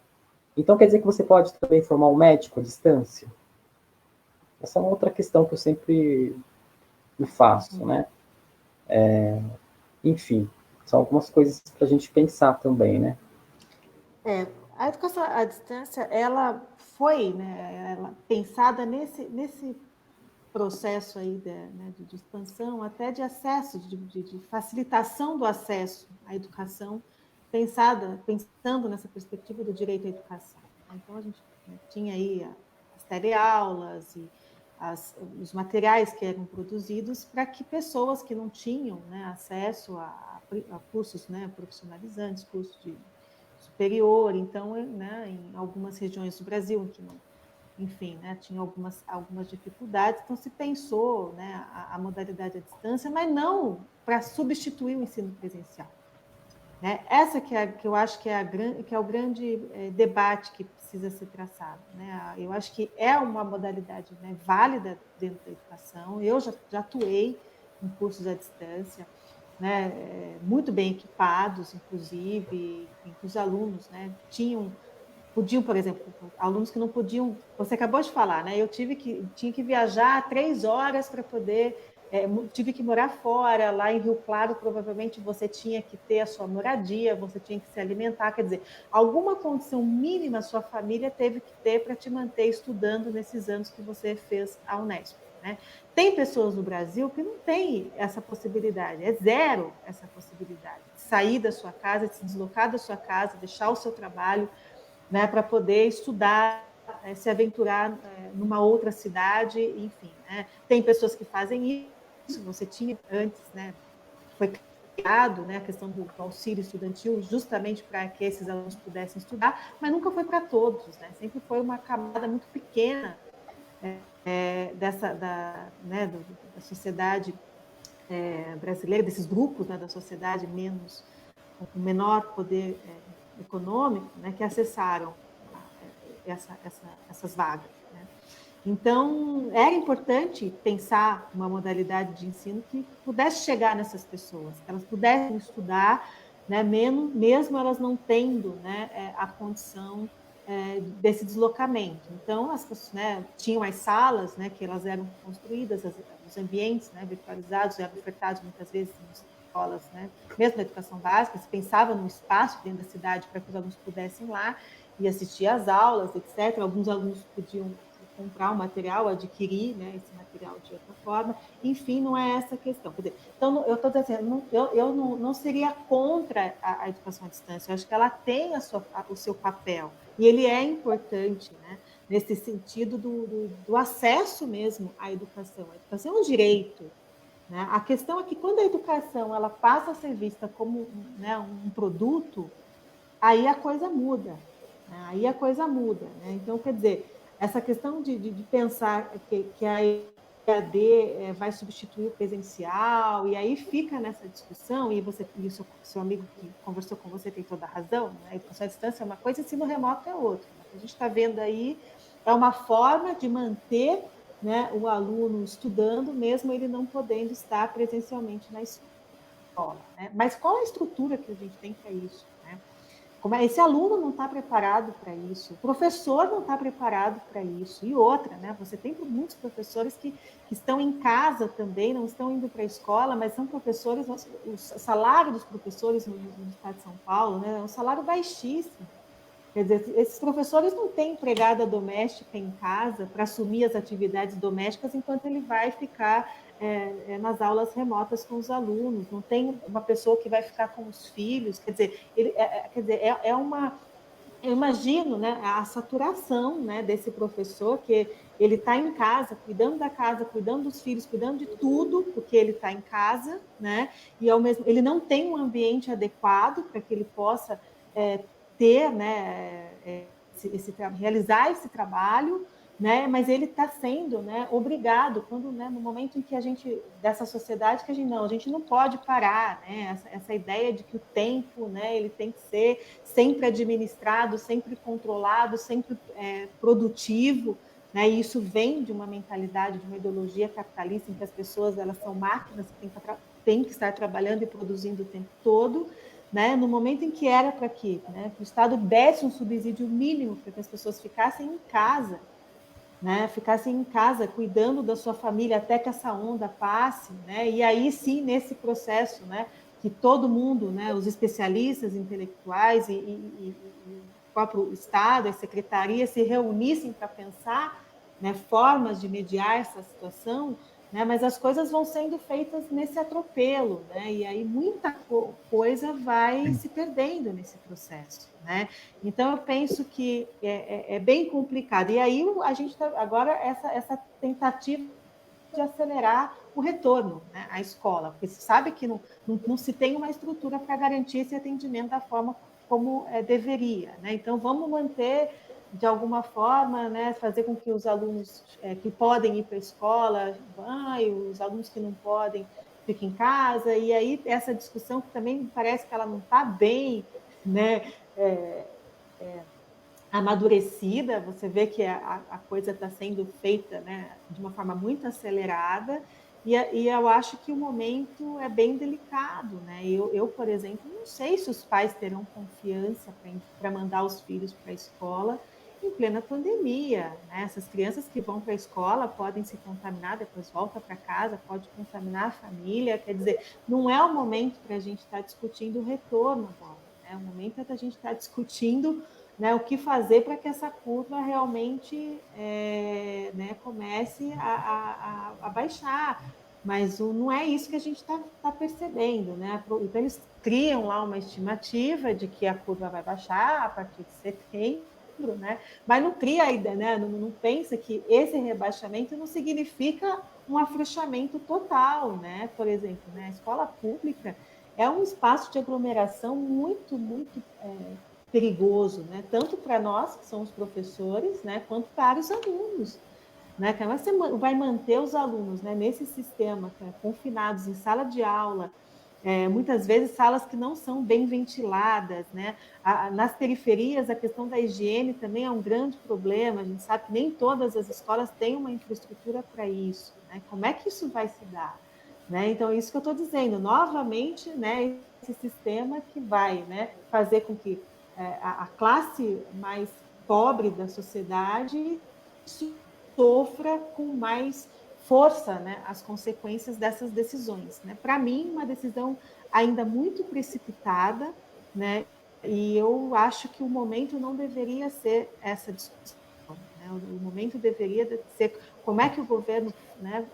então quer dizer que você pode também formar um médico à distância? Essa é uma outra questão que eu sempre me faço, né? Enfim, são algumas coisas para a gente pensar também, né? A educação à distância, ela foi, né, pensada nesse processo aí de expansão, até de acesso, de facilitação do acesso à educação, pensando nessa perspectiva do direito à educação. Então, a gente tinha aí as teleaulas e os materiais que eram produzidos para que pessoas que não tinham, né, acesso a cursos, né, profissionalizantes, cursos de superior, então, né, em algumas regiões do Brasil, em que não, enfim, né, tinha algumas dificuldades, então se pensou, né, a modalidade à distância, mas não para substituir o ensino presencial. Né? Essa que eu acho que é o grande debate que precisa ser traçado. Né? Eu acho que é uma modalidade, né, válida dentro da educação. Eu já atuei em cursos à distância, né, muito bem equipados, inclusive, em que os alunos, né, podiam, por exemplo, alunos que não podiam. Você acabou de falar, né? Eu tinha que viajar 3 horas para poder tive que morar fora, lá em Rio Claro, provavelmente você tinha que ter a sua moradia, você tinha que se alimentar, quer dizer, alguma condição mínima a sua família teve que ter para te manter estudando nesses anos que você fez a Unesp, né? Tem pessoas no Brasil que não têm essa possibilidade, é zero essa possibilidade de sair da sua casa, de se deslocar da sua casa, deixar o seu trabalho, né, para poder estudar, se aventurar numa outra cidade, enfim, né? Tem pessoas que fazem isso, você tinha antes, né? Foi criado, né, a questão do auxílio estudantil justamente para que esses alunos pudessem estudar, mas nunca foi para todos, né? Sempre foi uma camada muito pequena da sociedade brasileira, desses grupos, né, da sociedade com menor poder econômico, né, que acessaram essas vagas, né? Então, era importante pensar uma modalidade de ensino que pudesse chegar nessas pessoas, que elas pudessem estudar, né, mesmo elas não tendo, né, a condição desse deslocamento. Então, as pessoas, né, tinham as salas, né, que elas eram construídas, os ambientes, né, virtualizados e ofertados muitas vezes nas escolas, né, mesmo na educação básica, se pensava num espaço dentro da cidade para que os alunos pudessem ir lá e assistir às aulas, etc. Alguns alunos podiam comprar o material, adquirir, né, esse material de outra forma. Enfim, não é essa a questão. Quer dizer, então, eu estou dizendo, eu não seria contra a educação à distância. Eu acho que ela tem o seu papel. E ele é importante, né, nesse sentido do acesso mesmo à educação. A educação é um direito. Né? A questão é que quando a educação ela passa a ser vista como, né, um produto, aí a coisa muda. Né? Aí a coisa muda. Né? Então, quer dizer, essa questão de pensar que a EAD vai substituir o presencial, e aí fica nessa discussão, e o seu amigo que conversou com você tem toda a razão, né? A educação à distância é uma coisa, ensino remoto é outra. O que a gente está vendo aí é uma forma de manter, né, o aluno estudando, mesmo ele não podendo estar presencialmente na escola. Né? Mas qual a estrutura que a gente tem para isso? Né? Esse aluno não está preparado para isso, o professor não está preparado para isso, e outra, né? Você tem muitos professores que estão em casa também, não estão indo para a escola, mas são professores, o salário dos professores no estado de São Paulo, né, é um salário baixíssimo. Quer dizer, esses professores não têm empregada doméstica em casa para assumir as atividades domésticas enquanto ele vai ficar nas aulas remotas com os alunos, não tem uma pessoa que vai ficar com os filhos, quer dizer, eu imagino, né, a saturação, né, desse professor, que ele está em casa, cuidando dos filhos, cuidando de tudo, porque ele está em casa, né, e ele não tem um ambiente adequado para que ele possa ter, né, realizar esse trabalho, né, mas ele está sendo, né, obrigado, né, no momento em que dessa sociedade, que a gente não pode parar, né, essa ideia de que o tempo, né, ele tem que ser sempre administrado, sempre controlado, sempre produtivo, né, e isso vem de uma mentalidade, de uma ideologia capitalista, em que as pessoas elas são máquinas que têm que estar trabalhando e produzindo o tempo todo, né, no momento em que era para que, né, o Estado desse um subsídio mínimo para que as pessoas ficassem em casa, né, ficassem em casa cuidando da sua família até que essa onda passe, né, e aí sim, nesse processo, né, que todo mundo, né, os especialistas intelectuais e o próprio Estado, as secretarias se reunissem para pensar, né, formas de mediar essa situação, né, mas as coisas vão sendo feitas nesse atropelo, né, e aí muita coisa vai se perdendo nesse processo, né. Então, eu penso que é bem complicado. E aí a gente está agora essa tentativa de acelerar o retorno, né, à escola, porque se sabe que não se tem uma estrutura para garantir esse atendimento da forma como deveria. Né? Então, vamos manter, de alguma forma, né, fazer com que os alunos que podem ir para a escola vão, e os alunos que não podem fiquem em casa. E aí, essa discussão que também parece que ela não está bem, né, amadurecida, você vê que a coisa está sendo feita, né, de uma forma muito acelerada, e eu acho que o momento é bem delicado. Né? Por exemplo, não sei se os pais terão confiança para mandar os filhos para a escola em plena pandemia, né? Essas crianças que vão para a escola podem se contaminar, depois volta para casa, pode contaminar a família, quer dizer, não é o momento para a gente estar discutindo o retorno agora, né? O momento é da gente estar discutindo, né, o que fazer para que essa curva realmente né, comece a baixar. Mas não é isso que a gente está percebendo, né? Então, eles criam lá uma estimativa de que a curva vai baixar a partir de setembro, né? Mas não cria a ideia, né? Não pensa que esse rebaixamento não significa um afrouxamento total, né? Por exemplo, né? A escola pública é um espaço de aglomeração muito perigoso, né? Tanto para nós, que somos professores, né? Quanto para os alunos. Né? Que você vai manter os alunos, né, nesse sistema, confinados em sala de aula, muitas vezes salas que não são bem ventiladas, né? Nas periferias, a questão da higiene também é um grande problema. A gente sabe que nem todas as escolas têm uma infraestrutura para isso, né? Como é que isso vai se dar? Né? Então, isso que eu estou dizendo, novamente, né, esse sistema que vai, né, fazer com que a classe mais pobre da sociedade sofra com mais força, né, as consequências dessas decisões. Né? Para mim, uma decisão ainda muito precipitada, né, e eu acho que o momento não deveria ser essa discussão. Né? O momento deveria ser como é que o governo, né,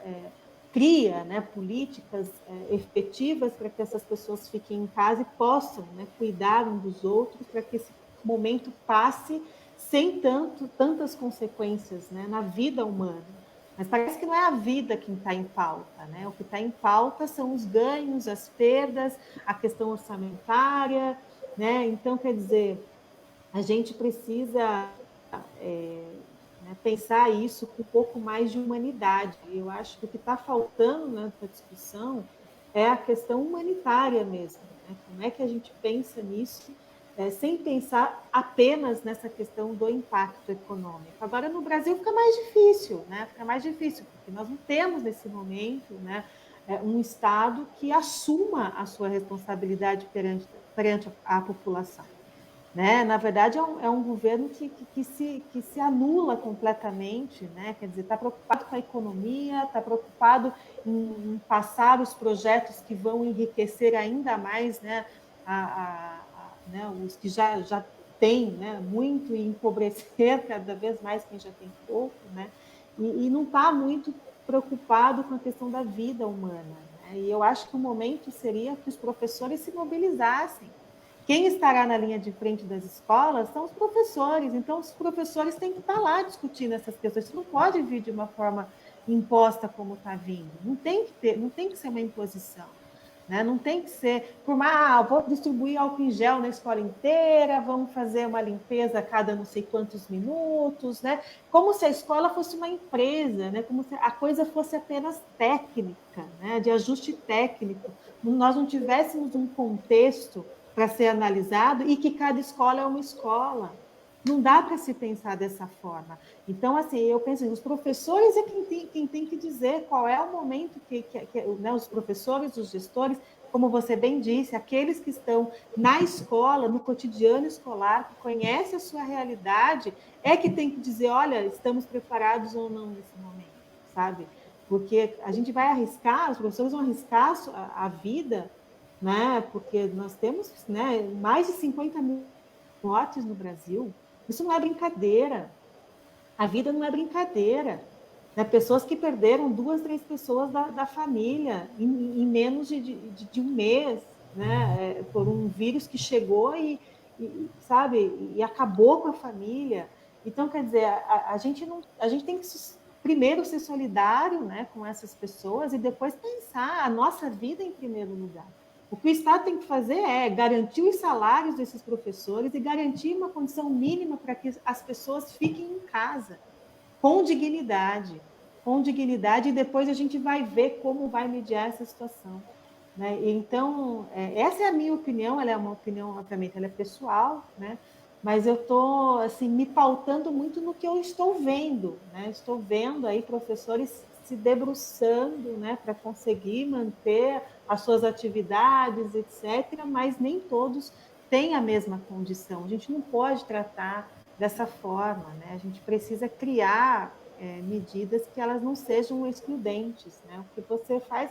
cria, né, políticas efetivas para que essas pessoas fiquem em casa e possam, né, cuidar um dos outros para que esse momento passe sem tantas consequências, né, na vida humana. Mas parece que não é a vida quem está em pauta, né? O que está em pauta são os ganhos, as perdas, a questão orçamentária, né? Então, quer dizer, a gente precisa né, pensar isso com um pouco mais de humanidade. Eu acho que o que está faltando nessa discussão é a questão humanitária mesmo. Né? Como é que a gente pensa nisso, sem pensar apenas nessa questão do impacto econômico? Agora, no Brasil fica mais difícil, né? Fica mais difícil, porque nós não temos nesse momento, né, um Estado que assuma a sua responsabilidade perante a população. Né? Na verdade, é um governo que se anula completamente, né? Quer dizer, está preocupado com a economia, está preocupado em passar os projetos que vão enriquecer ainda mais, né, né, os que já têm, né, muito, e empobrecer cada vez mais quem já tem pouco, né? E não está muito preocupado com a questão da vida humana. Né? E eu acho que o momento seria que os professores se mobilizassem. Quem estará na linha de frente das escolas são os professores. Então, os professores têm que estar lá discutindo essas questões. Isso não pode vir de uma forma imposta como está vindo. Não tem que ser uma imposição. Né? Não tem que ser, por mais, vou distribuir álcool em gel na escola inteira, vamos fazer uma limpeza a cada não sei quantos minutos, né? Como se a escola fosse uma empresa, né? Como se a coisa fosse apenas técnica, né? De ajuste técnico. Nós não tivéssemos um contexto para ser analisado e que cada escola é uma escola. Não dá para se pensar dessa forma. Então, assim, eu penso, os professores é quem tem que dizer qual é o momento né, os professores, os gestores, como você bem disse, aqueles que estão na escola, no cotidiano escolar, que conhecem a sua realidade, é que tem que dizer, olha, estamos preparados ou não nesse momento, sabe? Porque a gente vai arriscar, os professores vão arriscar a vida, né? Porque nós temos, né, mais de 50 mil mortes no Brasil. Isso não é brincadeira. A vida não é brincadeira. Né? Pessoas que perderam 2, 3 pessoas da família em menos de um mês, né? Por um vírus que chegou sabe, e acabou com a família. Então, quer dizer, a gente tem que primeiro ser solidário, né, com essas pessoas e depois pensar a nossa vida em primeiro lugar. O que o Estado tem que fazer é garantir os salários desses professores e garantir uma condição mínima para que as pessoas fiquem em casa, com dignidade, e depois a gente vai ver como vai mediar essa situação. Né? Então, essa é a minha opinião, ela é uma opinião, obviamente, ela é pessoal, né? Mas eu estou assim, me pautando muito no que eu estou vendo. Né? Estou vendo aí professores se debruçando, né, para conseguir manter as suas atividades, etc., mas nem todos têm a mesma condição. A gente não pode tratar dessa forma, né? A gente precisa criar medidas que elas não sejam excludentes, né? O que você faz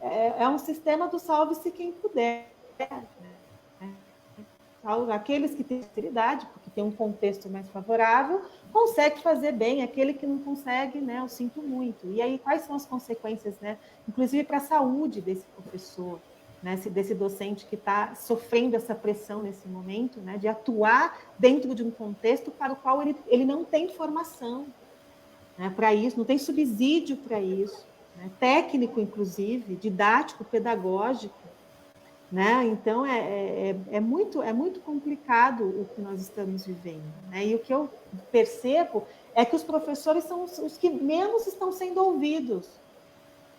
é um sistema do salve-se quem puder, né? Aqueles que têm facilidade, porque tem um contexto mais favorável, consegue fazer bem, aquele que não consegue, né, eu sinto muito. E aí, quais são as consequências, né, inclusive para a saúde desse professor, né, desse docente que está sofrendo essa pressão nesse momento, né, de atuar dentro de um contexto para o qual ele não tem formação, né, para isso, não tem subsídio para isso, né, técnico, inclusive, didático, pedagógico, né? Então, é muito complicado o que nós estamos vivendo. Né? E o que eu percebo é que os professores são os que menos estão sendo ouvidos.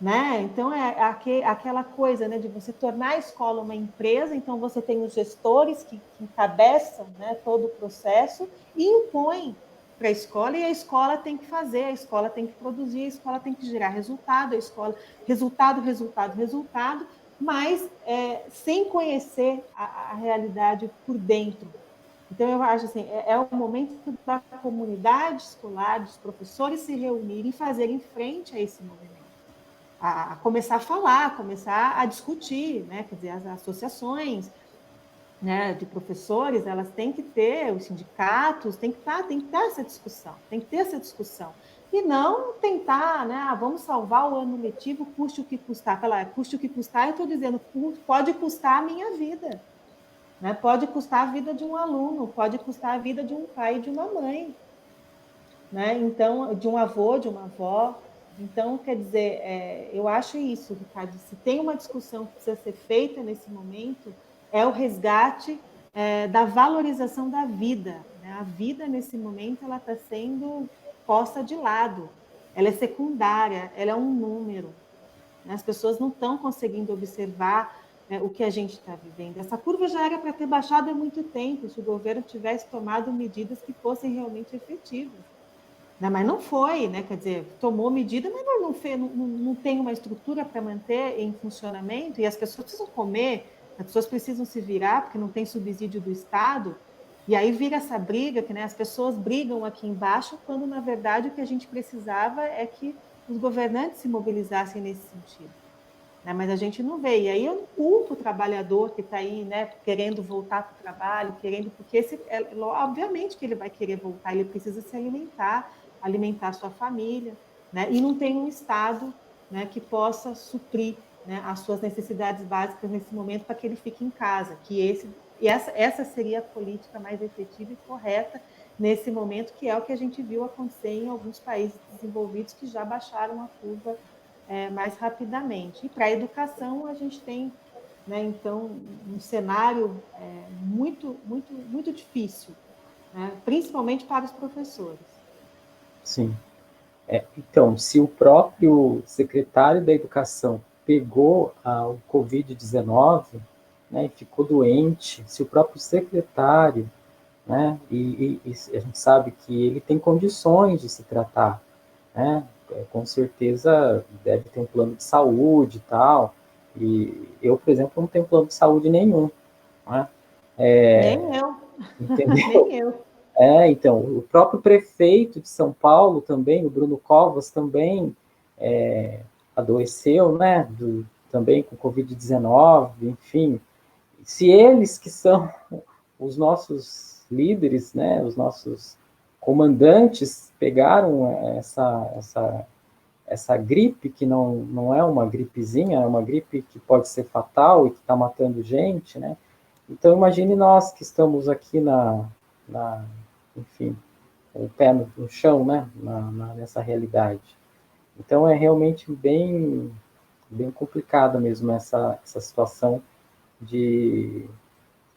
Né? Então, aquela coisa, né, de você tornar a escola uma empresa, então você tem os gestores que encabeçam, né, todo o processo e impõem para a escola, e a escola tem que fazer, a escola tem que produzir, a escola tem que gerar resultado, a escola, resultado, mas sem conhecer a realidade por dentro. Então, eu acho assim, é o momento da comunidade escolar, dos professores se reunirem e fazerem frente a esse movimento. A começar a falar, começar a discutir, né? Quer dizer, as associações, né, de professores, elas têm que ter, os sindicatos, tem que ter essa discussão, tem que ter essa discussão. E não tentar, né, vamos salvar o ano letivo, custe o que custar. Custe o que custar, eu estou dizendo, pode custar a minha vida, né? Pode custar a vida de um aluno, pode custar a vida de um pai e de uma mãe, né? Então, de um avô, de uma avó. Então, quer dizer, eu acho isso, Ricardo. Se tem uma discussão que precisa ser feita nesse momento, é o resgate da valorização da vida. Né? A vida, nesse momento, ela está sendo posta de lado. Ela é secundária, ela é um número. Né? As pessoas não estão conseguindo observar o que a gente está vivendo. Essa curva já era para ter baixado há muito tempo, se o governo tivesse tomado medidas que fossem realmente efetivas. Não, mas não foi, né? Quer dizer, tomou medida, mas não tem uma estrutura para manter em funcionamento, e as pessoas precisam comer, as pessoas precisam se virar, porque não tem subsídio do Estado, e aí vira essa briga, que né, as pessoas brigam aqui embaixo, quando na verdade o que a gente precisava é que os governantes se mobilizassem nesse sentido. Né? Mas a gente não vê. E aí eu não culpo o trabalhador que está aí, né, querendo voltar para o trabalho, porque obviamente que ele vai querer voltar, ele precisa se alimentar sua família, né? E não tem um Estado, né, que possa suprir, né, as suas necessidades básicas nesse momento para que ele fique em casa, essa seria a política mais efetiva e correta nesse momento, que é o que a gente viu acontecer em alguns países desenvolvidos que já baixaram a curva mais rapidamente. E para a educação, a gente tem, né, então, um cenário muito difícil, né, principalmente para os professores. Sim. Então, se o próprio secretário da Educação pegou o Covid-19, né, e ficou doente, se o próprio secretário, né, e a gente sabe que ele tem condições de se tratar, né, com certeza deve ter um plano de saúde e tal, e eu, por exemplo, não tenho plano de saúde nenhum, né? Nem eu, Entendeu? nem eu. Então, o próprio prefeito de São Paulo também, o Bruno Covas, também adoeceu, né, também com Covid-19, enfim. Se eles que são os nossos líderes, né, os nossos comandantes, pegaram essa gripe, que não é uma gripezinha, é uma gripe que pode ser fatal e que está matando gente, né? Então, imagine nós que estamos aqui enfim, com o pé no chão, né, nessa realidade. Então, é realmente bem complicada mesmo essa situação que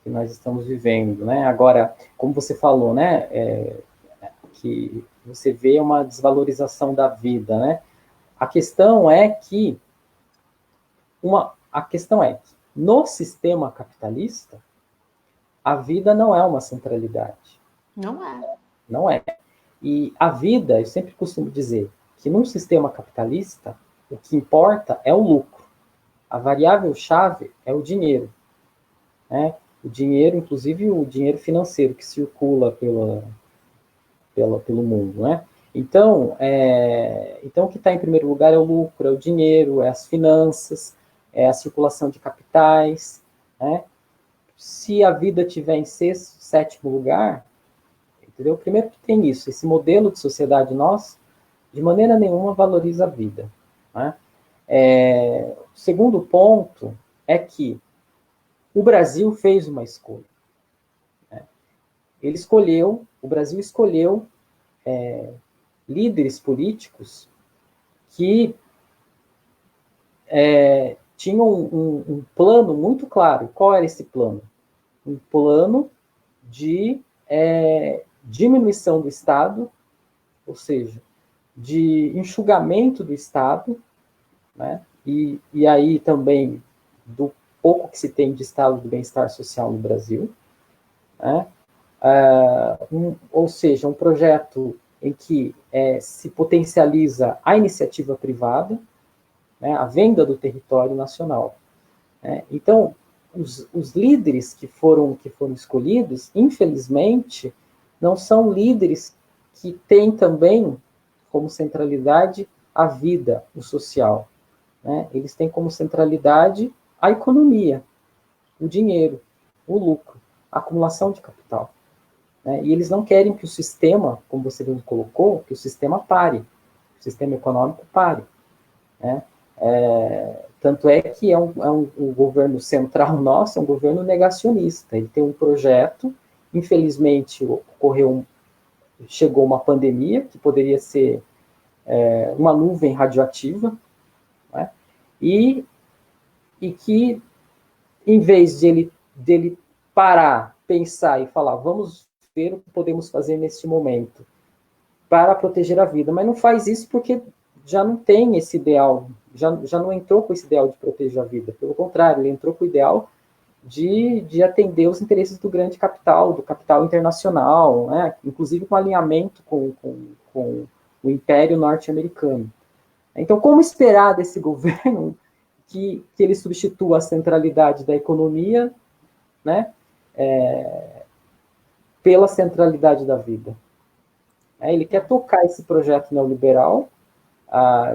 nós estamos vivendo, né? Agora, como você falou, né, que você vê uma desvalorização da vida, né? A questão é que no sistema capitalista a vida não é uma centralidade. Não é. Não é. E a vida, eu sempre costumo dizer que num sistema capitalista, o que importa é o lucro. A variável-chave é o dinheiro. Né? O dinheiro, inclusive o dinheiro financeiro que circula pelo mundo, né? Então, então, o que está em primeiro lugar é o lucro, é o dinheiro, é as finanças, é a circulação de capitais, né? Se a vida estiver em sexto, sétimo lugar, entendeu? Primeiro que tem isso, esse modelo de sociedade nosso, de maneira nenhuma valoriza a vida, né? O segundo ponto é que o Brasil fez uma escolha. Né? O Brasil escolheu líderes políticos que tinham um plano muito claro. Qual era esse plano? Um plano de diminuição do Estado, ou seja, de enxugamento do Estado, né? E aí também do pouco que se tem de estado de bem-estar social no Brasil, né? Ou seja, um projeto em que se potencializa a iniciativa privada, né, a venda do território nacional. Né? Então, os líderes que foram escolhidos, infelizmente, não são líderes que têm também como centralidade a vida, o social. Né? Eles têm como centralidade a economia, o dinheiro, o lucro, a acumulação de capital. Né? E eles não querem que o sistema, como você mesmo colocou, que o sistema pare, o sistema econômico pare. Né? Tanto é que o governo central nosso é um governo negacionista. Ele tem um projeto, infelizmente chegou uma pandemia, que poderia ser uma nuvem radioativa, né? e que, em vez dele parar, pensar e falar, vamos ver o que podemos fazer neste momento para proteger a vida, mas não faz isso porque já não tem esse ideal, já não entrou com esse ideal de proteger a vida, pelo contrário, ele entrou com o ideal de atender os interesses do grande capital, do capital internacional, né? Inclusive com alinhamento com o Império Norte-Americano. Então, como esperar desse governo que ele substitua a centralidade da economia, né, pela centralidade da vida? Ele quer tocar esse projeto neoliberal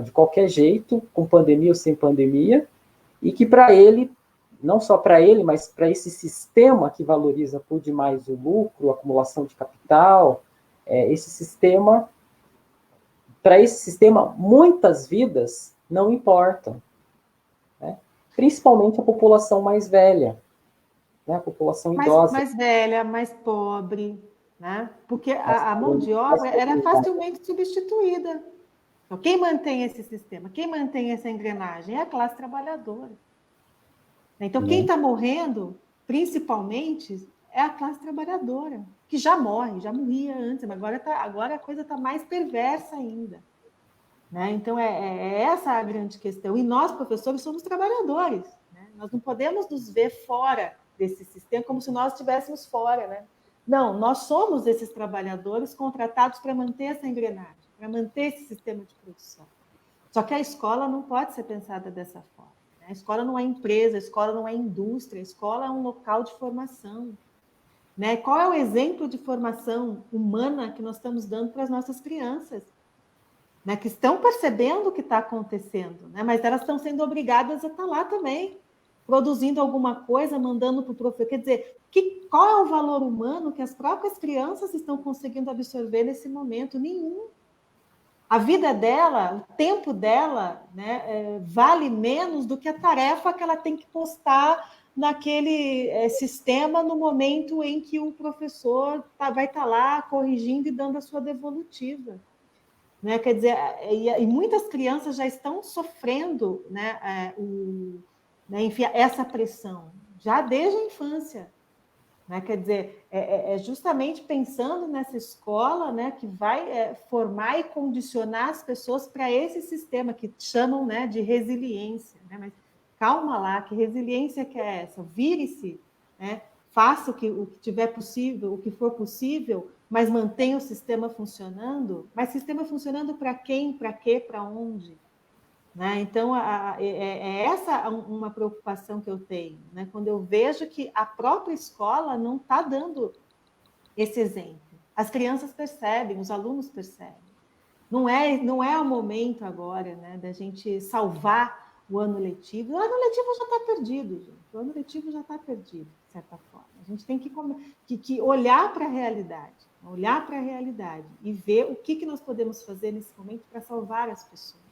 de qualquer jeito, com pandemia ou sem pandemia, e que para ele, não só para ele, mas para esse sistema que valoriza por demais o lucro, a acumulação de capital, para esse sistema, muitas vidas não importam. Né? Principalmente a população mais velha, né? A população idosa. Mais velha, mais pobre, né? Porque a mão de obra era facilmente substituída. Então, quem mantém esse sistema, quem mantém essa engrenagem é a classe trabalhadora. Então, quem está morrendo, principalmente, é a classe trabalhadora, que já morria antes, mas agora a coisa está mais perversa ainda. Né? Então, essa a grande questão. E nós, professores, somos trabalhadores. Né? Nós não podemos nos ver fora desse sistema como se nós estivéssemos fora. Né? Não, nós somos esses trabalhadores contratados para manter essa engrenagem, para manter esse sistema de produção. Só que a escola não pode ser pensada dessa forma. Né? A escola não é empresa, a escola não é indústria, a escola é um local de formação. Né? Qual é o exemplo de formação humana que nós estamos dando para as nossas crianças? Né, que estão percebendo o que está acontecendo, né, mas elas estão sendo obrigadas a estar lá também, produzindo alguma coisa, mandando para o professor. Quer dizer, qual é o valor humano que as próprias crianças estão conseguindo absorver nesse momento? Nenhum. A vida dela, o tempo dela, né, vale menos do que a tarefa que ela tem que postar naquele sistema no momento em que o professor vai estar lá corrigindo e dando a sua devolutiva. Né? Quer dizer, e muitas crianças já estão sofrendo, né, enfim, essa pressão, já desde a infância. Né? Quer dizer, justamente pensando nessa escola, né, que vai formar e condicionar as pessoas para esse sistema que chamam, né, de resiliência. Né? Mas calma lá, que resiliência que é essa? Vire-se, né? Faça o que tiver possível, o que for possível, mas mantenha o sistema funcionando. Mas sistema funcionando para quem, para quê, para onde? Né? Então, essa uma preocupação que eu tenho, né? Quando eu vejo que a própria escola não está dando esse exemplo. As crianças percebem, os alunos percebem. Não é o momento agora, né, da gente salvar o ano letivo. O ano letivo já está perdido, gente. O ano letivo já está perdido, de certa forma. A gente tem que olhar para a realidade e ver o que nós podemos fazer nesse momento para salvar as pessoas,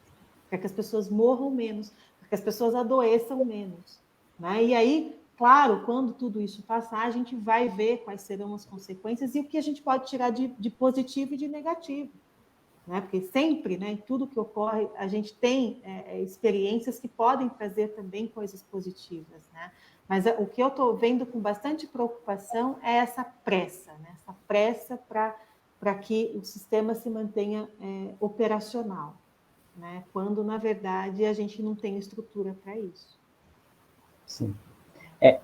para que as pessoas morram menos, para que as pessoas adoeçam menos. Né? E aí, claro, quando tudo isso passar, a gente vai ver quais serão as consequências e o que a gente pode tirar de positivo e de negativo. Né? Porque sempre, né, em tudo que ocorre, a gente tem experiências que podem trazer também coisas positivas. Né? Mas o que eu estou vendo com bastante preocupação é essa pressa, né? Essa pressa para que o sistema se mantenha operacional, né? Quando, na verdade, a gente não tem estrutura para isso. Sim.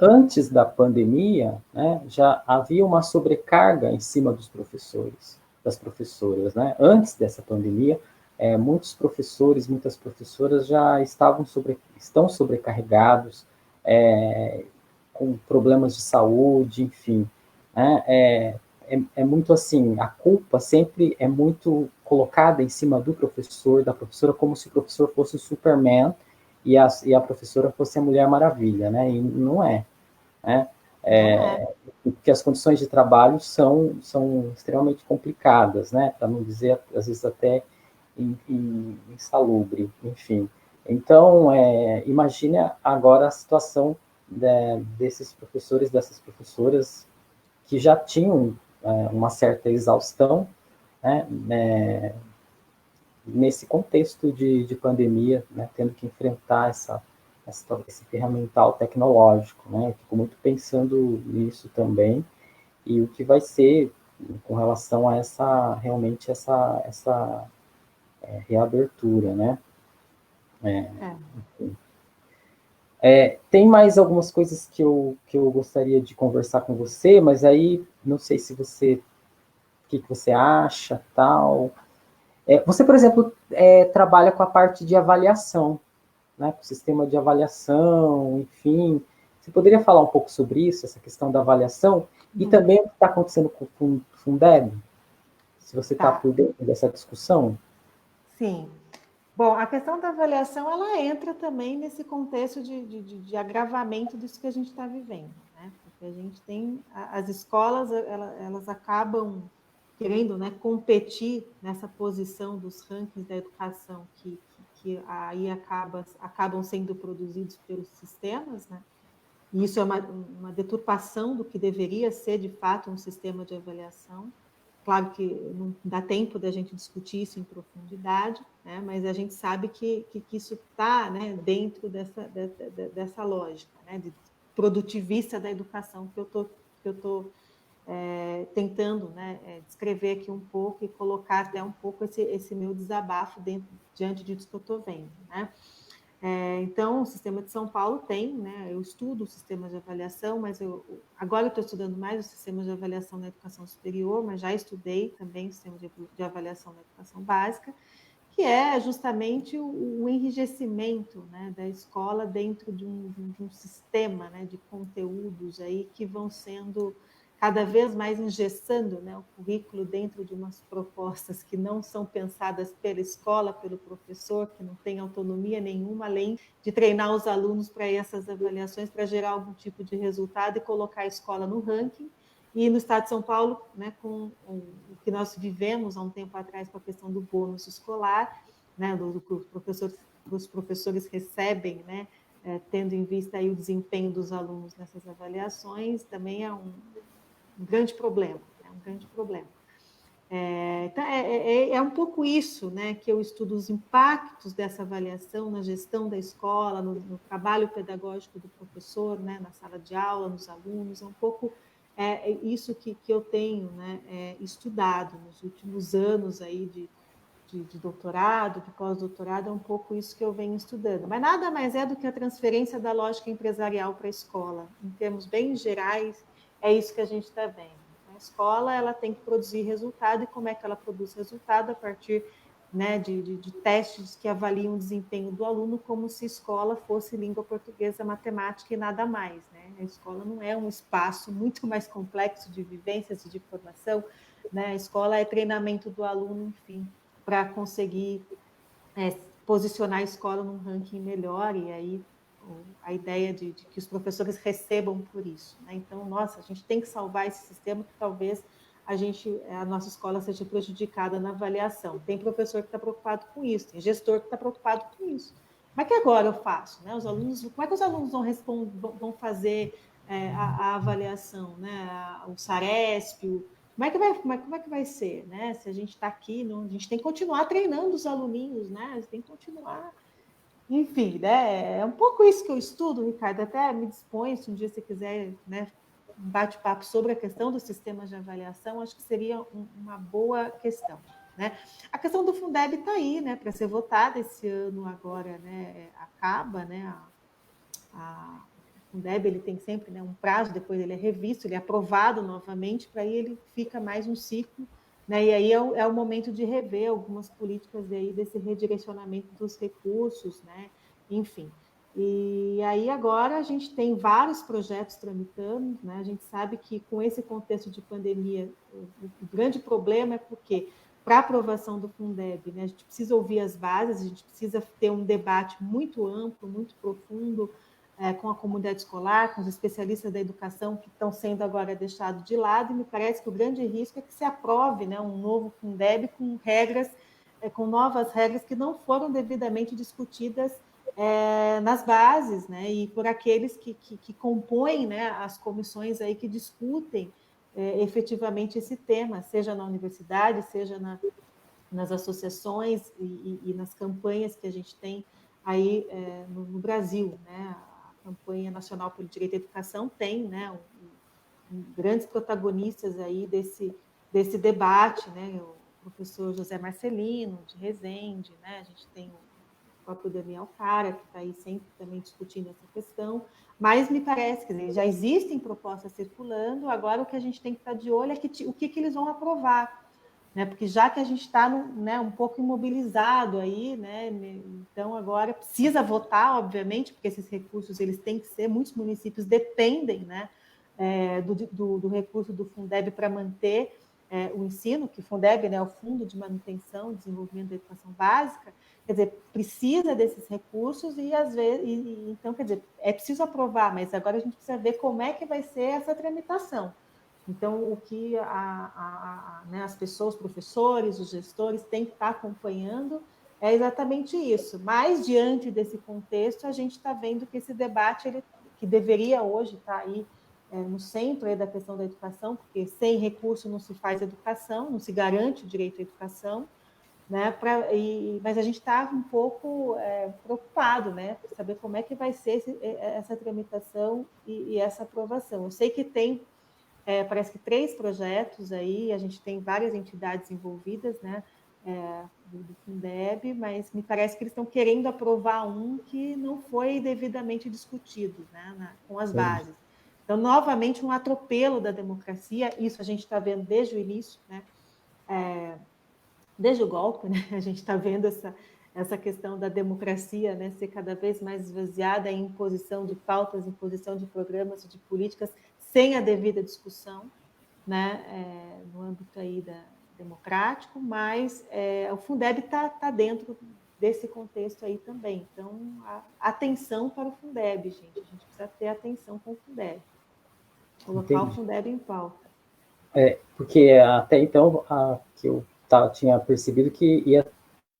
Antes da pandemia, né, já havia uma sobrecarga em cima dos professores, das professoras. Né? Antes dessa pandemia, muitos professores, muitas professoras já estão sobrecarregados, com problemas de saúde, enfim. Né? É muito assim, a culpa sempre é muito colocada em cima do professor, da professora, como se o professor fosse o Superman e a professora fosse a Mulher Maravilha, né? E não é, né? Não é. Porque as condições de trabalho são extremamente complicadas, né? Para não dizer, às vezes, até insalubre, enfim. Então, imagine agora a situação desses professores, dessas professoras que já tinham uma certa exaustão, né, nesse contexto de pandemia, né, tendo que enfrentar esse ferramental tecnológico. Né? Fico muito pensando nisso também, e o que vai ser com relação a realmente essa reabertura. Né? Tem mais algumas coisas que eu gostaria de conversar com você, mas aí não sei se o que você acha, tal. Você, por exemplo, trabalha com a parte de avaliação, né, com o sistema de avaliação, enfim. Você poderia falar um pouco sobre isso, essa questão da avaliação, e também o que está acontecendo com o Fundeb? Se você está Tá. por dentro dessa discussão? Sim. Bom, a questão da avaliação, ela entra também nesse contexto de agravamento disso que a gente está vivendo, né? Porque a gente tem, as escolas, elas acabam querendo, né, competir nessa posição dos rankings da educação que aí acabam sendo produzidos pelos sistemas, né? E isso é uma deturpação do que deveria ser, de fato, um sistema de avaliação. Claro que não dá tempo da gente discutir isso em profundidade, né? Mas a gente sabe que isso está, né, dentro dessa lógica, né, de produtivista da educação que eu tô tentando, né, descrever aqui um pouco e colocar até um pouco esse meu desabafo diante disso que eu estou vendo. Né? Então, o sistema de São Paulo tem, né, eu estudo o sistema de avaliação, mas agora eu estou estudando mais o sistema de avaliação na educação superior, mas já estudei também o sistema de avaliação na educação básica, que é justamente o enrijecimento, né, da escola dentro de um sistema, né, de conteúdos aí que vão sendo cada vez mais engessando, né, o currículo dentro de umas propostas que não são pensadas pela escola, pelo professor, que não tem autonomia nenhuma, além de treinar os alunos para essas avaliações, para gerar algum tipo de resultado e colocar a escola no ranking. E no estado de São Paulo, né, com o que nós vivemos há um tempo atrás com a questão do bônus escolar, né, do que os professores recebem, né, tendo em vista aí o desempenho dos alunos nessas avaliações, também é um grande problema, né, um grande problema. Então, um pouco isso, né, que eu estudo os impactos dessa avaliação na gestão da escola, no trabalho pedagógico do professor, né, na sala de aula, nos alunos, é um pouco isso que eu tenho, né, estudado nos últimos anos aí de doutorado, de pós-doutorado, é um pouco isso que eu venho estudando. Mas nada mais é do que a transferência da lógica empresarial para a escola. Em termos bem gerais, é isso que a gente está vendo. A escola ela tem que produzir resultado, e como é que ela produz resultado? A partir, né, de testes que avaliam o desempenho do aluno, como se escola fosse língua portuguesa, matemática e nada mais. Né? A escola não é um espaço muito mais complexo de vivências e de formação, né? A escola é treinamento do aluno, enfim, para conseguir posicionar a escola num ranking melhor, e aí a ideia de que os professores recebam por isso, né? Então, nossa, a gente tem que salvar esse sistema, que talvez a nossa escola seja prejudicada na avaliação. Tem professor que está preocupado com isso, tem gestor que está preocupado com isso. Como é que agora eu faço, né? Como é que os alunos vão fazer a avaliação, né? O SARESP, como é que vai ser, né? Se a gente está aqui, não, a gente tem que continuar treinando os aluninhos, né? A gente tem que continuar. Enfim, né? É um pouco isso que eu estudo, Ricardo. Até me disponho, se um dia você quiser, né, um bate-papo sobre a questão dos sistemas de avaliação, acho que seria uma boa questão, né? A questão do Fundeb está aí, né, para ser votada esse ano agora, né? Acaba, né? O Fundeb ele tem sempre, né, um prazo, depois ele é revisto, ele é aprovado novamente, para aí ele fica mais um ciclo, né, e aí é o momento de rever algumas políticas aí desse redirecionamento dos recursos, né, enfim. E aí agora a gente tem vários projetos tramitando, né, a gente sabe que com esse contexto de pandemia, o grande problema é porque para aprovação do Fundeb, né, a gente precisa ouvir as bases, a gente precisa ter um debate muito amplo, muito profundo, com a comunidade escolar, com os especialistas da educação que estão sendo agora deixados de lado, e me parece que o grande risco é que se aprove, né, um novo Fundeb com regras, com novas regras que não foram devidamente discutidas nas bases, né, e por aqueles que compõem, né, as comissões aí que discutem efetivamente esse tema, seja na universidade, seja nas associações e nas campanhas que a gente tem aí no Brasil, né? A campanha nacional pelo direito à educação tem, né, grandes protagonistas aí desse debate, né? O professor José Marcelino de Resende, né? A gente tem o próprio Daniel Cara, que está aí sempre também discutindo essa questão, mas me parece, quer dizer, já existem propostas circulando, agora o que a gente tem que estar de olho é o que eles vão aprovar, né? Porque já que a gente está, né, um pouco imobilizado aí, né, então agora precisa votar, obviamente, porque esses recursos eles têm que ser, muitos municípios dependem, né, do recurso do Fundeb para manter o ensino, que o Fundeb, né, é o Fundo de Manutenção e Desenvolvimento da Educação Básica, quer dizer, precisa desses recursos e às vezes, então, quer dizer, é preciso aprovar, mas agora a gente precisa ver como é que vai ser essa tramitação. Então, o que né, as pessoas, os professores, os gestores têm que estar acompanhando é exatamente isso. Mas, diante desse contexto, a gente está vendo que esse debate, que deveria hoje estar aí no centro aí da questão da educação, porque sem recurso não se faz educação, não se garante o direito à educação, né? Mas a gente está um pouco preocupado, né, para saber como é que vai ser essa tramitação e essa aprovação. Eu sei que tem parece que 3 projetos aí, a gente tem várias entidades envolvidas, né, do Fundeb, mas me parece que eles estão querendo aprovar um que não foi devidamente discutido, né, com as bases. Então, novamente, um atropelo da democracia, isso a gente está vendo desde o início, né, desde o golpe, né, a gente está vendo essa questão da democracia, né, ser cada vez mais esvaziada em imposição de pautas, imposição de programas, de políticas, sem a devida discussão, né, no âmbito aí democrático, mas o Fundeb está dentro desse contexto aí também. Então, atenção para o Fundeb, gente. A gente precisa ter atenção com o Fundeb. Colocar o Fundeb em pauta. Porque até então que eu tinha percebido que ia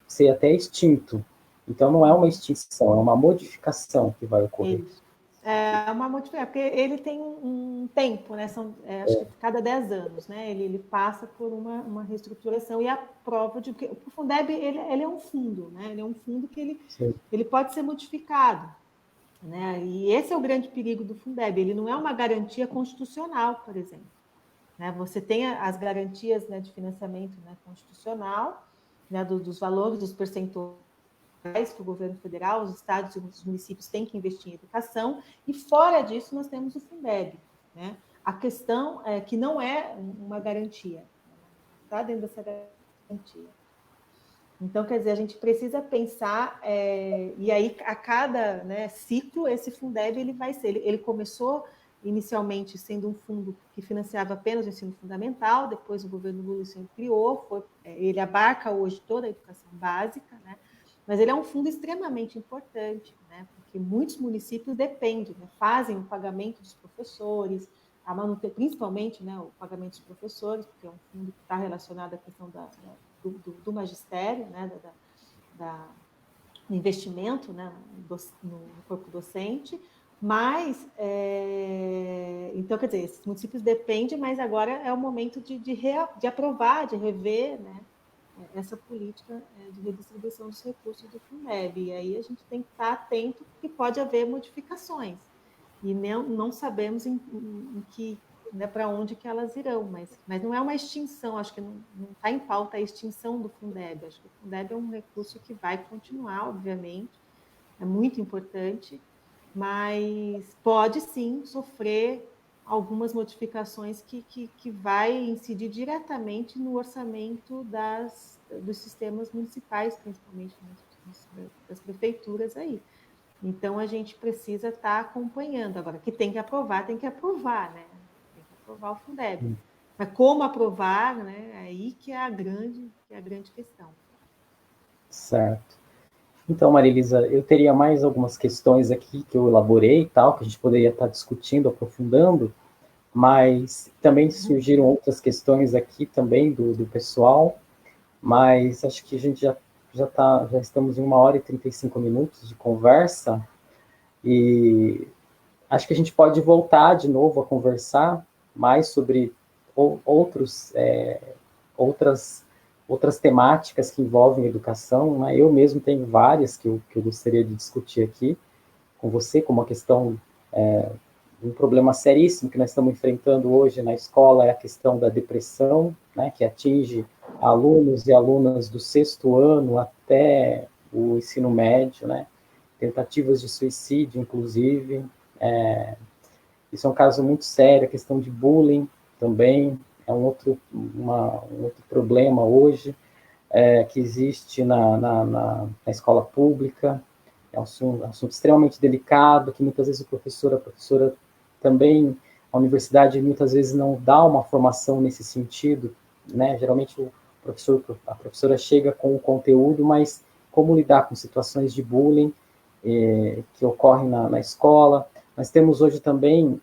ser até extinto. Então não é uma extinção, é uma modificação que vai ocorrer. Isso. É uma modificação, porque ele tem um tempo, né? Acho que cada 10 anos, né? Ele passa por uma reestruturação e a prova de que o Fundeb ele é um fundo, né? Ele é um fundo que ele pode ser modificado, né? E esse é o grande perigo do Fundeb. Ele não é uma garantia constitucional, por exemplo, né? Você tem as garantias, né, de financiamento, né, constitucional, né, dos valores, dos percentuais que o governo federal, os estados e os municípios têm que investir em educação, e fora disso nós temos o Fundeb, né? A questão é que não é uma garantia, não está dentro dessa garantia. Então, quer dizer, a gente precisa pensar, e aí a cada, né, ciclo, esse Fundeb ele vai ser, ele começou inicialmente sendo um fundo que financiava apenas o ensino fundamental, depois o governo Lula criou, ele abarca hoje toda a educação básica, né? Mas ele é um fundo extremamente importante, né? Porque muitos municípios dependem, né? Fazem o pagamento dos professores, principalmente, né, o pagamento dos professores, porque é um fundo que está relacionado à questão do magistério, né, do investimento, né, no corpo docente, mas, então, quer dizer, esses municípios dependem, mas agora é o momento de aprovar, de rever, né, essa política de redistribuição dos recursos do Fundeb. E aí a gente tem que estar atento, porque pode haver modificações, e não sabemos que, né, para onde que elas irão, mas não é uma extinção, acho que não está em pauta a extinção do Fundeb, acho que o Fundeb é um recurso que vai continuar, obviamente, é muito importante, mas pode sim sofrer algumas modificações que vai incidir diretamente no orçamento dos sistemas municipais, principalmente, né, das prefeituras aí. Então, a gente precisa estar acompanhando. Agora, que tem que aprovar, né? Tem que aprovar o Fundeb. Mas como aprovar, né? Aí que é a grande questão. Certo. Então, Marilisa, eu teria mais algumas questões aqui que eu elaborei e tal, que a gente poderia estar discutindo, aprofundando, mas também surgiram outras questões aqui também do pessoal, mas acho que a gente já estamos em 1 hora e 35 minutos de conversa, e acho que a gente pode voltar de novo a conversar mais sobre outras temáticas que envolvem educação, né? Eu mesmo tenho várias que eu gostaria de discutir aqui com você, como a questão um problema seríssimo que nós estamos enfrentando hoje na escola é a questão da depressão, né, que atinge alunos e alunas do 6º ano até o ensino médio, né, tentativas de suicídio, inclusive. Isso é um caso muito sério, a questão de bullying também é um outro problema hoje que existe na escola pública. É um assunto extremamente delicado, que muitas vezes a professora também, a universidade muitas vezes não dá uma formação nesse sentido, né? Geralmente a professora chega com o conteúdo, mas como lidar com situações de bullying que ocorrem na escola. Nós temos hoje também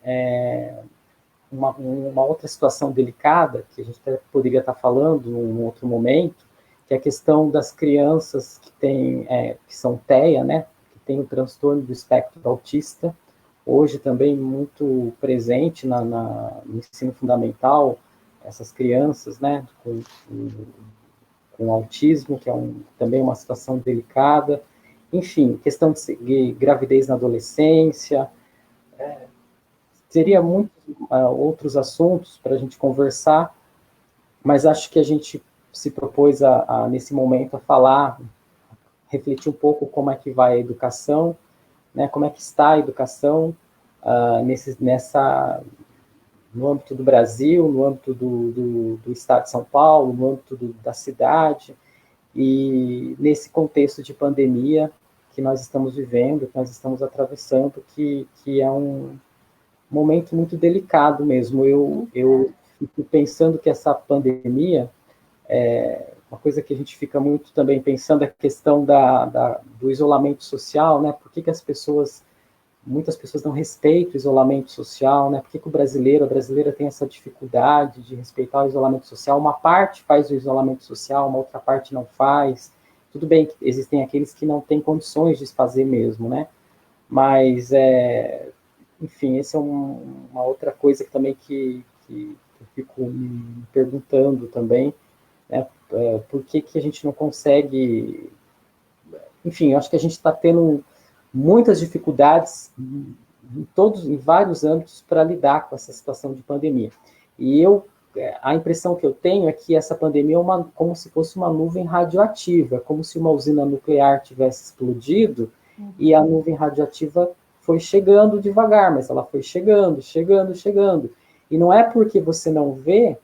uma outra situação delicada, que a gente até poderia estar falando num outro momento, que é a questão das crianças que são TEA, né, que tem o transtorno do espectro autista, hoje também muito presente no ensino fundamental, essas crianças, né, com autismo, que é também uma situação delicada. Enfim, questão de gravidez na adolescência, teria muitos outros assuntos para a gente conversar, mas acho que a gente se propôs nesse momento a falar, refletir um pouco como é que vai a educação, né, como é que está a educação no âmbito do Brasil, no âmbito do estado de São Paulo, no âmbito da cidade, e nesse contexto de pandemia que nós estamos vivendo, que nós estamos atravessando, que é um momento muito delicado mesmo. Eu fico pensando que essa pandemia, uma coisa que a gente fica muito também pensando é a questão do isolamento social, né? Por que muitas pessoas não respeitam o isolamento social, né? Por que a brasileira tem essa dificuldade de respeitar o isolamento social? Uma parte faz o isolamento social, uma outra parte não faz. Tudo bem que existem aqueles que não têm condições de fazer mesmo, né? Mas enfim, essa é uma outra coisa também que eu fico me perguntando também, né? Por que a gente não consegue... Enfim, eu acho que a gente está tendo muitas dificuldades em vários âmbitos para lidar com essa situação de pandemia. E a impressão que eu tenho é que essa pandemia é como se fosse uma nuvem radioativa, como se uma usina nuclear tivesse explodido e a nuvem radioativa foi chegando devagar, mas ela foi chegando. E não é porque você não vê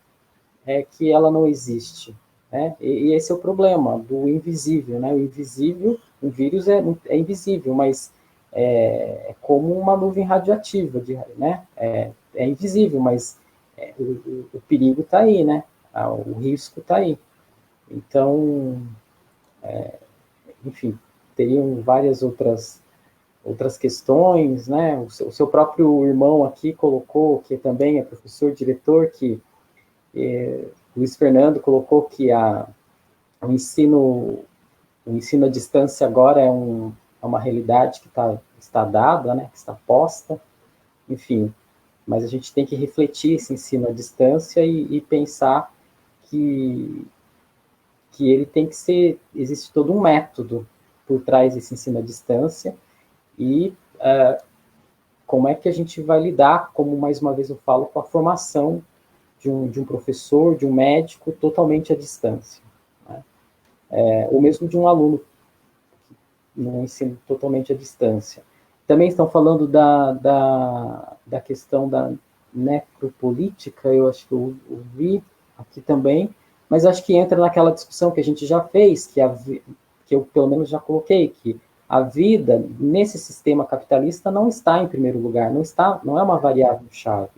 que ela não existe, né? E esse é o problema do invisível, né? O invisível, o vírus é invisível, mas é como uma nuvem radioativa, né? É invisível, mas o perigo está aí, né? O risco está aí. Então, enfim, teriam várias outras questões, né? O seu próprio irmão aqui colocou, que também é professor, diretor, que Luiz Fernando colocou que o ensino à distância agora é uma realidade que está dada, né? Que está posta, enfim. Mas a gente tem que refletir esse ensino à distância e pensar que, que ele tem que ser, existe todo um método por trás desse ensino à distância e como é que a gente vai lidar, como mais uma vez eu falo, com a formação de um professor, de um médico totalmente à distância, né? Ou mesmo de um aluno no ensino totalmente à distância. Também estão falando da questão da necropolítica, eu acho que eu ouvi aqui também, mas acho que entra naquela discussão que a gente já fez, que eu pelo menos já coloquei, que a vida nesse sistema capitalista não está em primeiro lugar, não é uma variável-chave.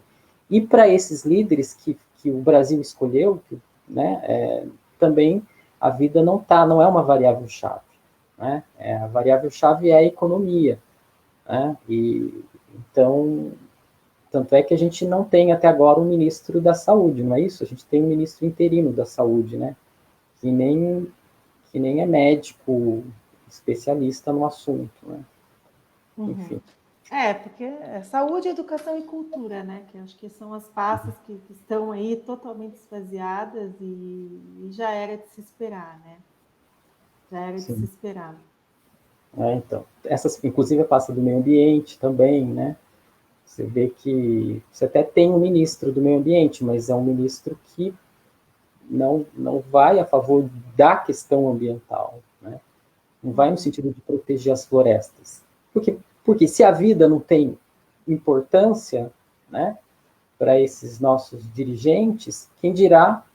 E para esses líderes que o Brasil escolheu, né, também a vida não é uma variável-chave. Né? A variável-chave é a economia. Né? Então, tanto é que a gente não tem até agora um ministro da saúde, não é isso? A gente tem um ministro interino da saúde, né? Que nem é médico especialista no assunto, né? Uhum. Enfim. Porque é saúde, educação e cultura, né? Que acho que são as pastas que estão aí totalmente esvaziadas e já era de se esperar, né? Já era de se Sim. esperar. Então, essas, inclusive a pasta do meio ambiente também, né? Você vê que você até tem um ministro do meio ambiente, mas é um ministro que não vai a favor da questão ambiental, né? Não vai no sentido de proteger as florestas. Porque se a vida não tem importância, né, para esses nossos dirigentes, quem dirá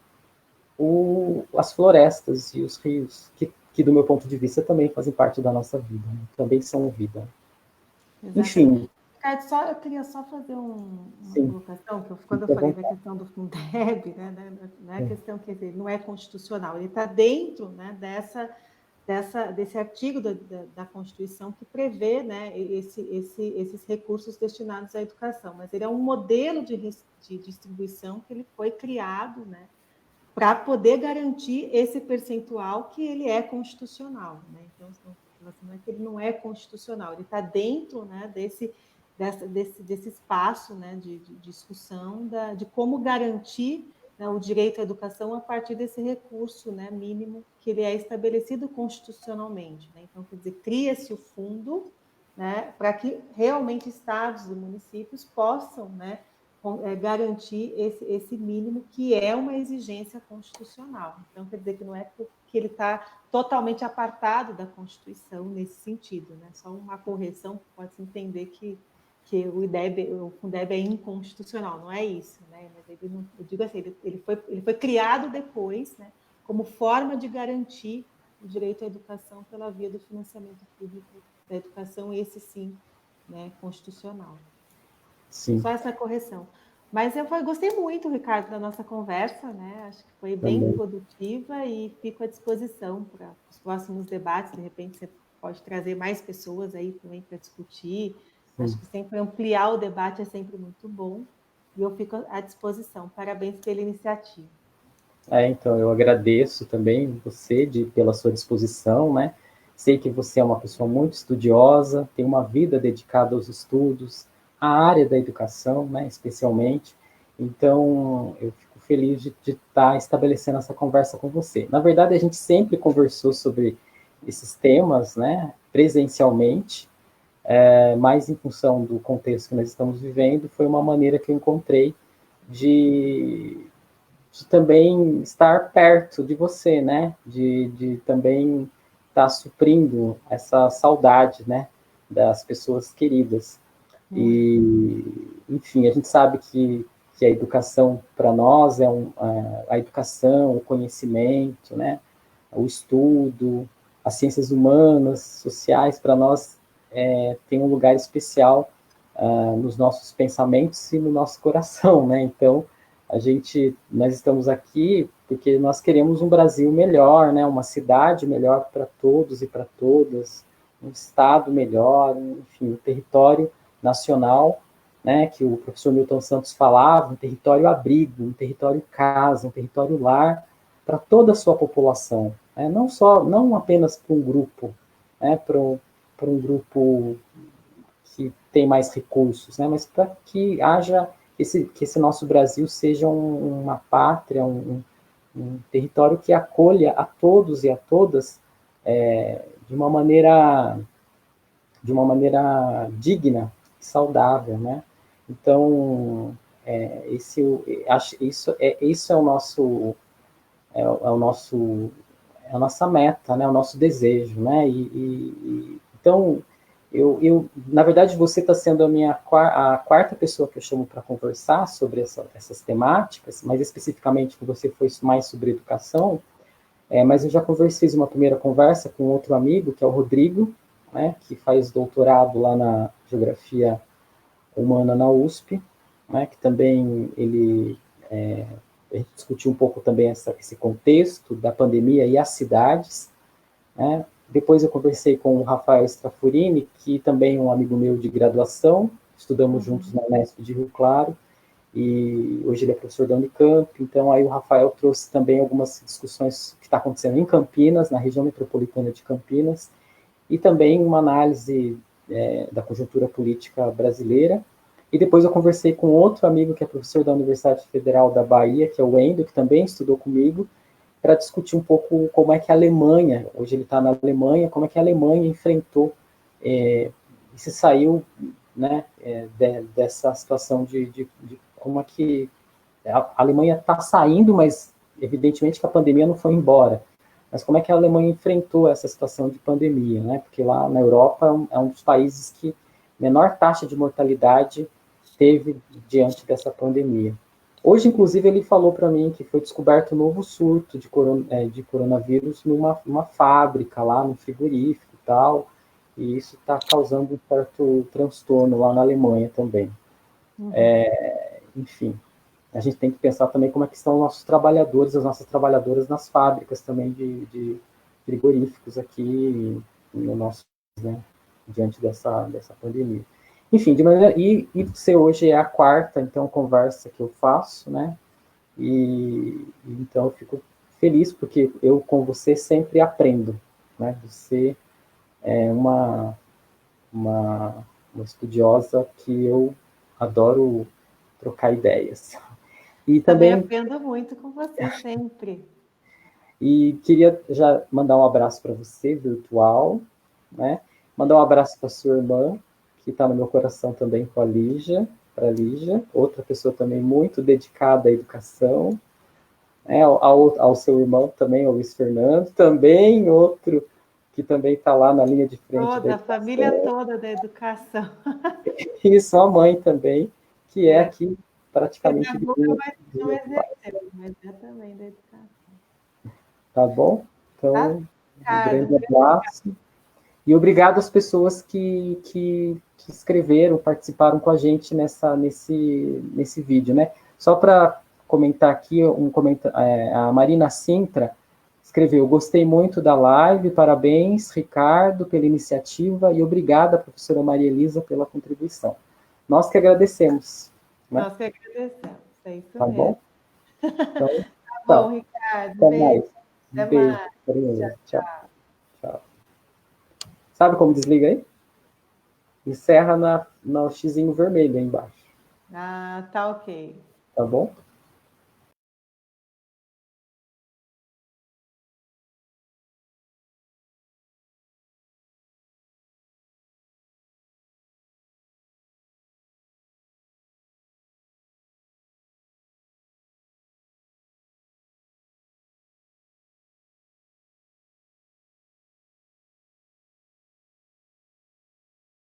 as florestas e os rios, que do meu ponto de vista também fazem parte da nossa vida, né? Também são vida. Exatamente. Enfim. Ricardo, eu queria só fazer uma Sim, colocação, quando eu fique à falei da vontade. questão do Fundeb, né, não é questão que ele não é constitucional, ele está dentro, né, desse artigo da Constituição que prevê, né, esses recursos destinados à educação, mas ele é um modelo de distribuição que ele foi criado, né, para poder garantir esse percentual que ele é constitucional, né? Então, não é que ele não é constitucional, ele está dentro, né, desse espaço, né, de discussão de como garantir, né, o direito à educação a partir desse recurso, né, mínimo que ele é estabelecido constitucionalmente, né? Então, quer dizer, cria-se o fundo, né, para que realmente estados e municípios possam, né, garantir esse mínimo que é uma exigência constitucional. Então, quer dizer que não é porque ele está totalmente apartado da Constituição nesse sentido, né? Só uma correção, pode-se entender que o Fundeb é inconstitucional, não é isso, né? Mas ele não, eu digo assim, ele foi criado depois, né, como forma de garantir o direito à educação pela via do financiamento público da educação, esse sim, né, constitucional. Sim, Só essa correção. Mas eu gostei muito, Ricardo, da nossa conversa, né? Acho que foi bem também. produtiva e fico à disposição para os próximos debates. De repente, você pode trazer mais pessoas aí também para discutir. Sim. Acho que sempre ampliar o debate é sempre muito bom. E eu fico à disposição. Parabéns pela iniciativa. Então, eu agradeço também você pela sua disposição, né? Sei que você é uma pessoa muito estudiosa, tem uma vida dedicada aos estudos, à área da educação, né, especialmente. Então, eu fico feliz de estar estabelecendo essa conversa com você. Na verdade, a gente sempre conversou sobre esses temas, né, presencialmente, mas em função do contexto que nós estamos vivendo, foi uma maneira que eu encontrei de também estar perto de você, né? De também estar suprindo essa saudade, né? Das pessoas queridas. E, enfim, a gente sabe que a educação para nós a educação, o conhecimento, né? O estudo, as ciências humanas, sociais, para nós tem um lugar especial nos nossos pensamentos e no nosso coração, né? Então, nós estamos aqui porque nós queremos um Brasil melhor, né? Uma cidade melhor para todos e para todas, um estado melhor, enfim, um território nacional, né? Que o professor Milton Santos falava, um território abrigo, um território casa, um território lar para toda a sua população, né? Não apenas para um grupo, né? Para um grupo que tem mais recursos, né? Mas para que haja que esse nosso Brasil seja uma pátria, um território que acolha a todos e a todas de uma maneira digna, saudável, né? Então, isso é o nosso é o nosso é a nossa meta, né? O nosso desejo, né? Então na verdade, você está sendo a quarta pessoa que eu chamo para conversar sobre essas temáticas, mais especificamente que você foi mais sobre educação, mas eu já fiz uma primeira conversa com outro amigo, que é o Rodrigo, né, que faz doutorado lá na Geografia Humana na USP, né, que também a gente discutiu um pouco também esse contexto da pandemia e as cidades, né. Depois eu conversei com o Rafael Strafurini, que também é um amigo meu de graduação, estudamos juntos na Unesp de Rio Claro, e hoje ele é professor da Unicamp, então aí o Rafael trouxe também algumas discussões que está acontecendo em Campinas, na região metropolitana de Campinas, e também uma análise da conjuntura política brasileira. E depois eu conversei com outro amigo que é professor da Universidade Federal da Bahia, que é o Wendel, que também estudou comigo, para discutir um pouco como é que a Alemanha, hoje ele está na Alemanha, como é que a Alemanha enfrentou e se saiu, né, dessa situação de como é que a Alemanha está saindo, mas evidentemente que a pandemia não foi embora. Mas como é que a Alemanha enfrentou essa situação de pandemia, né? Porque lá na Europa é um dos países que menor taxa de mortalidade teve diante dessa pandemia. Hoje, inclusive, ele falou para mim que foi descoberto um novo surto de coronavírus numa fábrica lá, no frigorífico e tal, e isso está causando um certo transtorno lá na Alemanha também. Enfim, a gente tem que pensar também como é que estão os nossos trabalhadores, as nossas trabalhadoras nas fábricas também de frigoríficos aqui no nosso, né, diante dessa pandemia. Enfim, de maneira, e você hoje é a quarta, então, conversa que eu faço, né, então eu fico feliz porque eu com você sempre aprendo, né, você é uma estudiosa que eu adoro trocar ideias. E Também também aprendo muito com você, sempre. E queria já mandar um abraço para você, virtual, né? Mandar um abraço para sua irmã, que está no meu coração também, com a Lígia, para a Lígia, outra pessoa também muito dedicada à educação, né? Ao seu irmão também, ao Luiz Fernando, também outro que também está lá na linha de frente da Toda, a família educação, toda da educação. e sua mãe também, que é É, aqui praticamente pedagoga, mas não do pai, exerceu, mas é também da educação. tá bom? Tá, Então, um Ricardo? grande abraço. E obrigado às pessoas que escreveram, participaram com a gente nesse vídeo, né? Só para comentar aqui, a Marina Sintra escreveu: gostei muito da live, parabéns, Ricardo, pela iniciativa e obrigada, professora Maria Elisa, pela contribuição. Nós que agradecemos, né? Nós que agradecemos, é isso Tá mesmo. bom? Então, Tá bom, tchau. Ricardo. Até Beijo. mais. Um Até beijo. mais. Tchau, Carinhoso. Tchau. tchau. Tchau. Sabe como desliga aí? Encerra no xizinho vermelho aí embaixo. Ah, tá ok. Tá bom?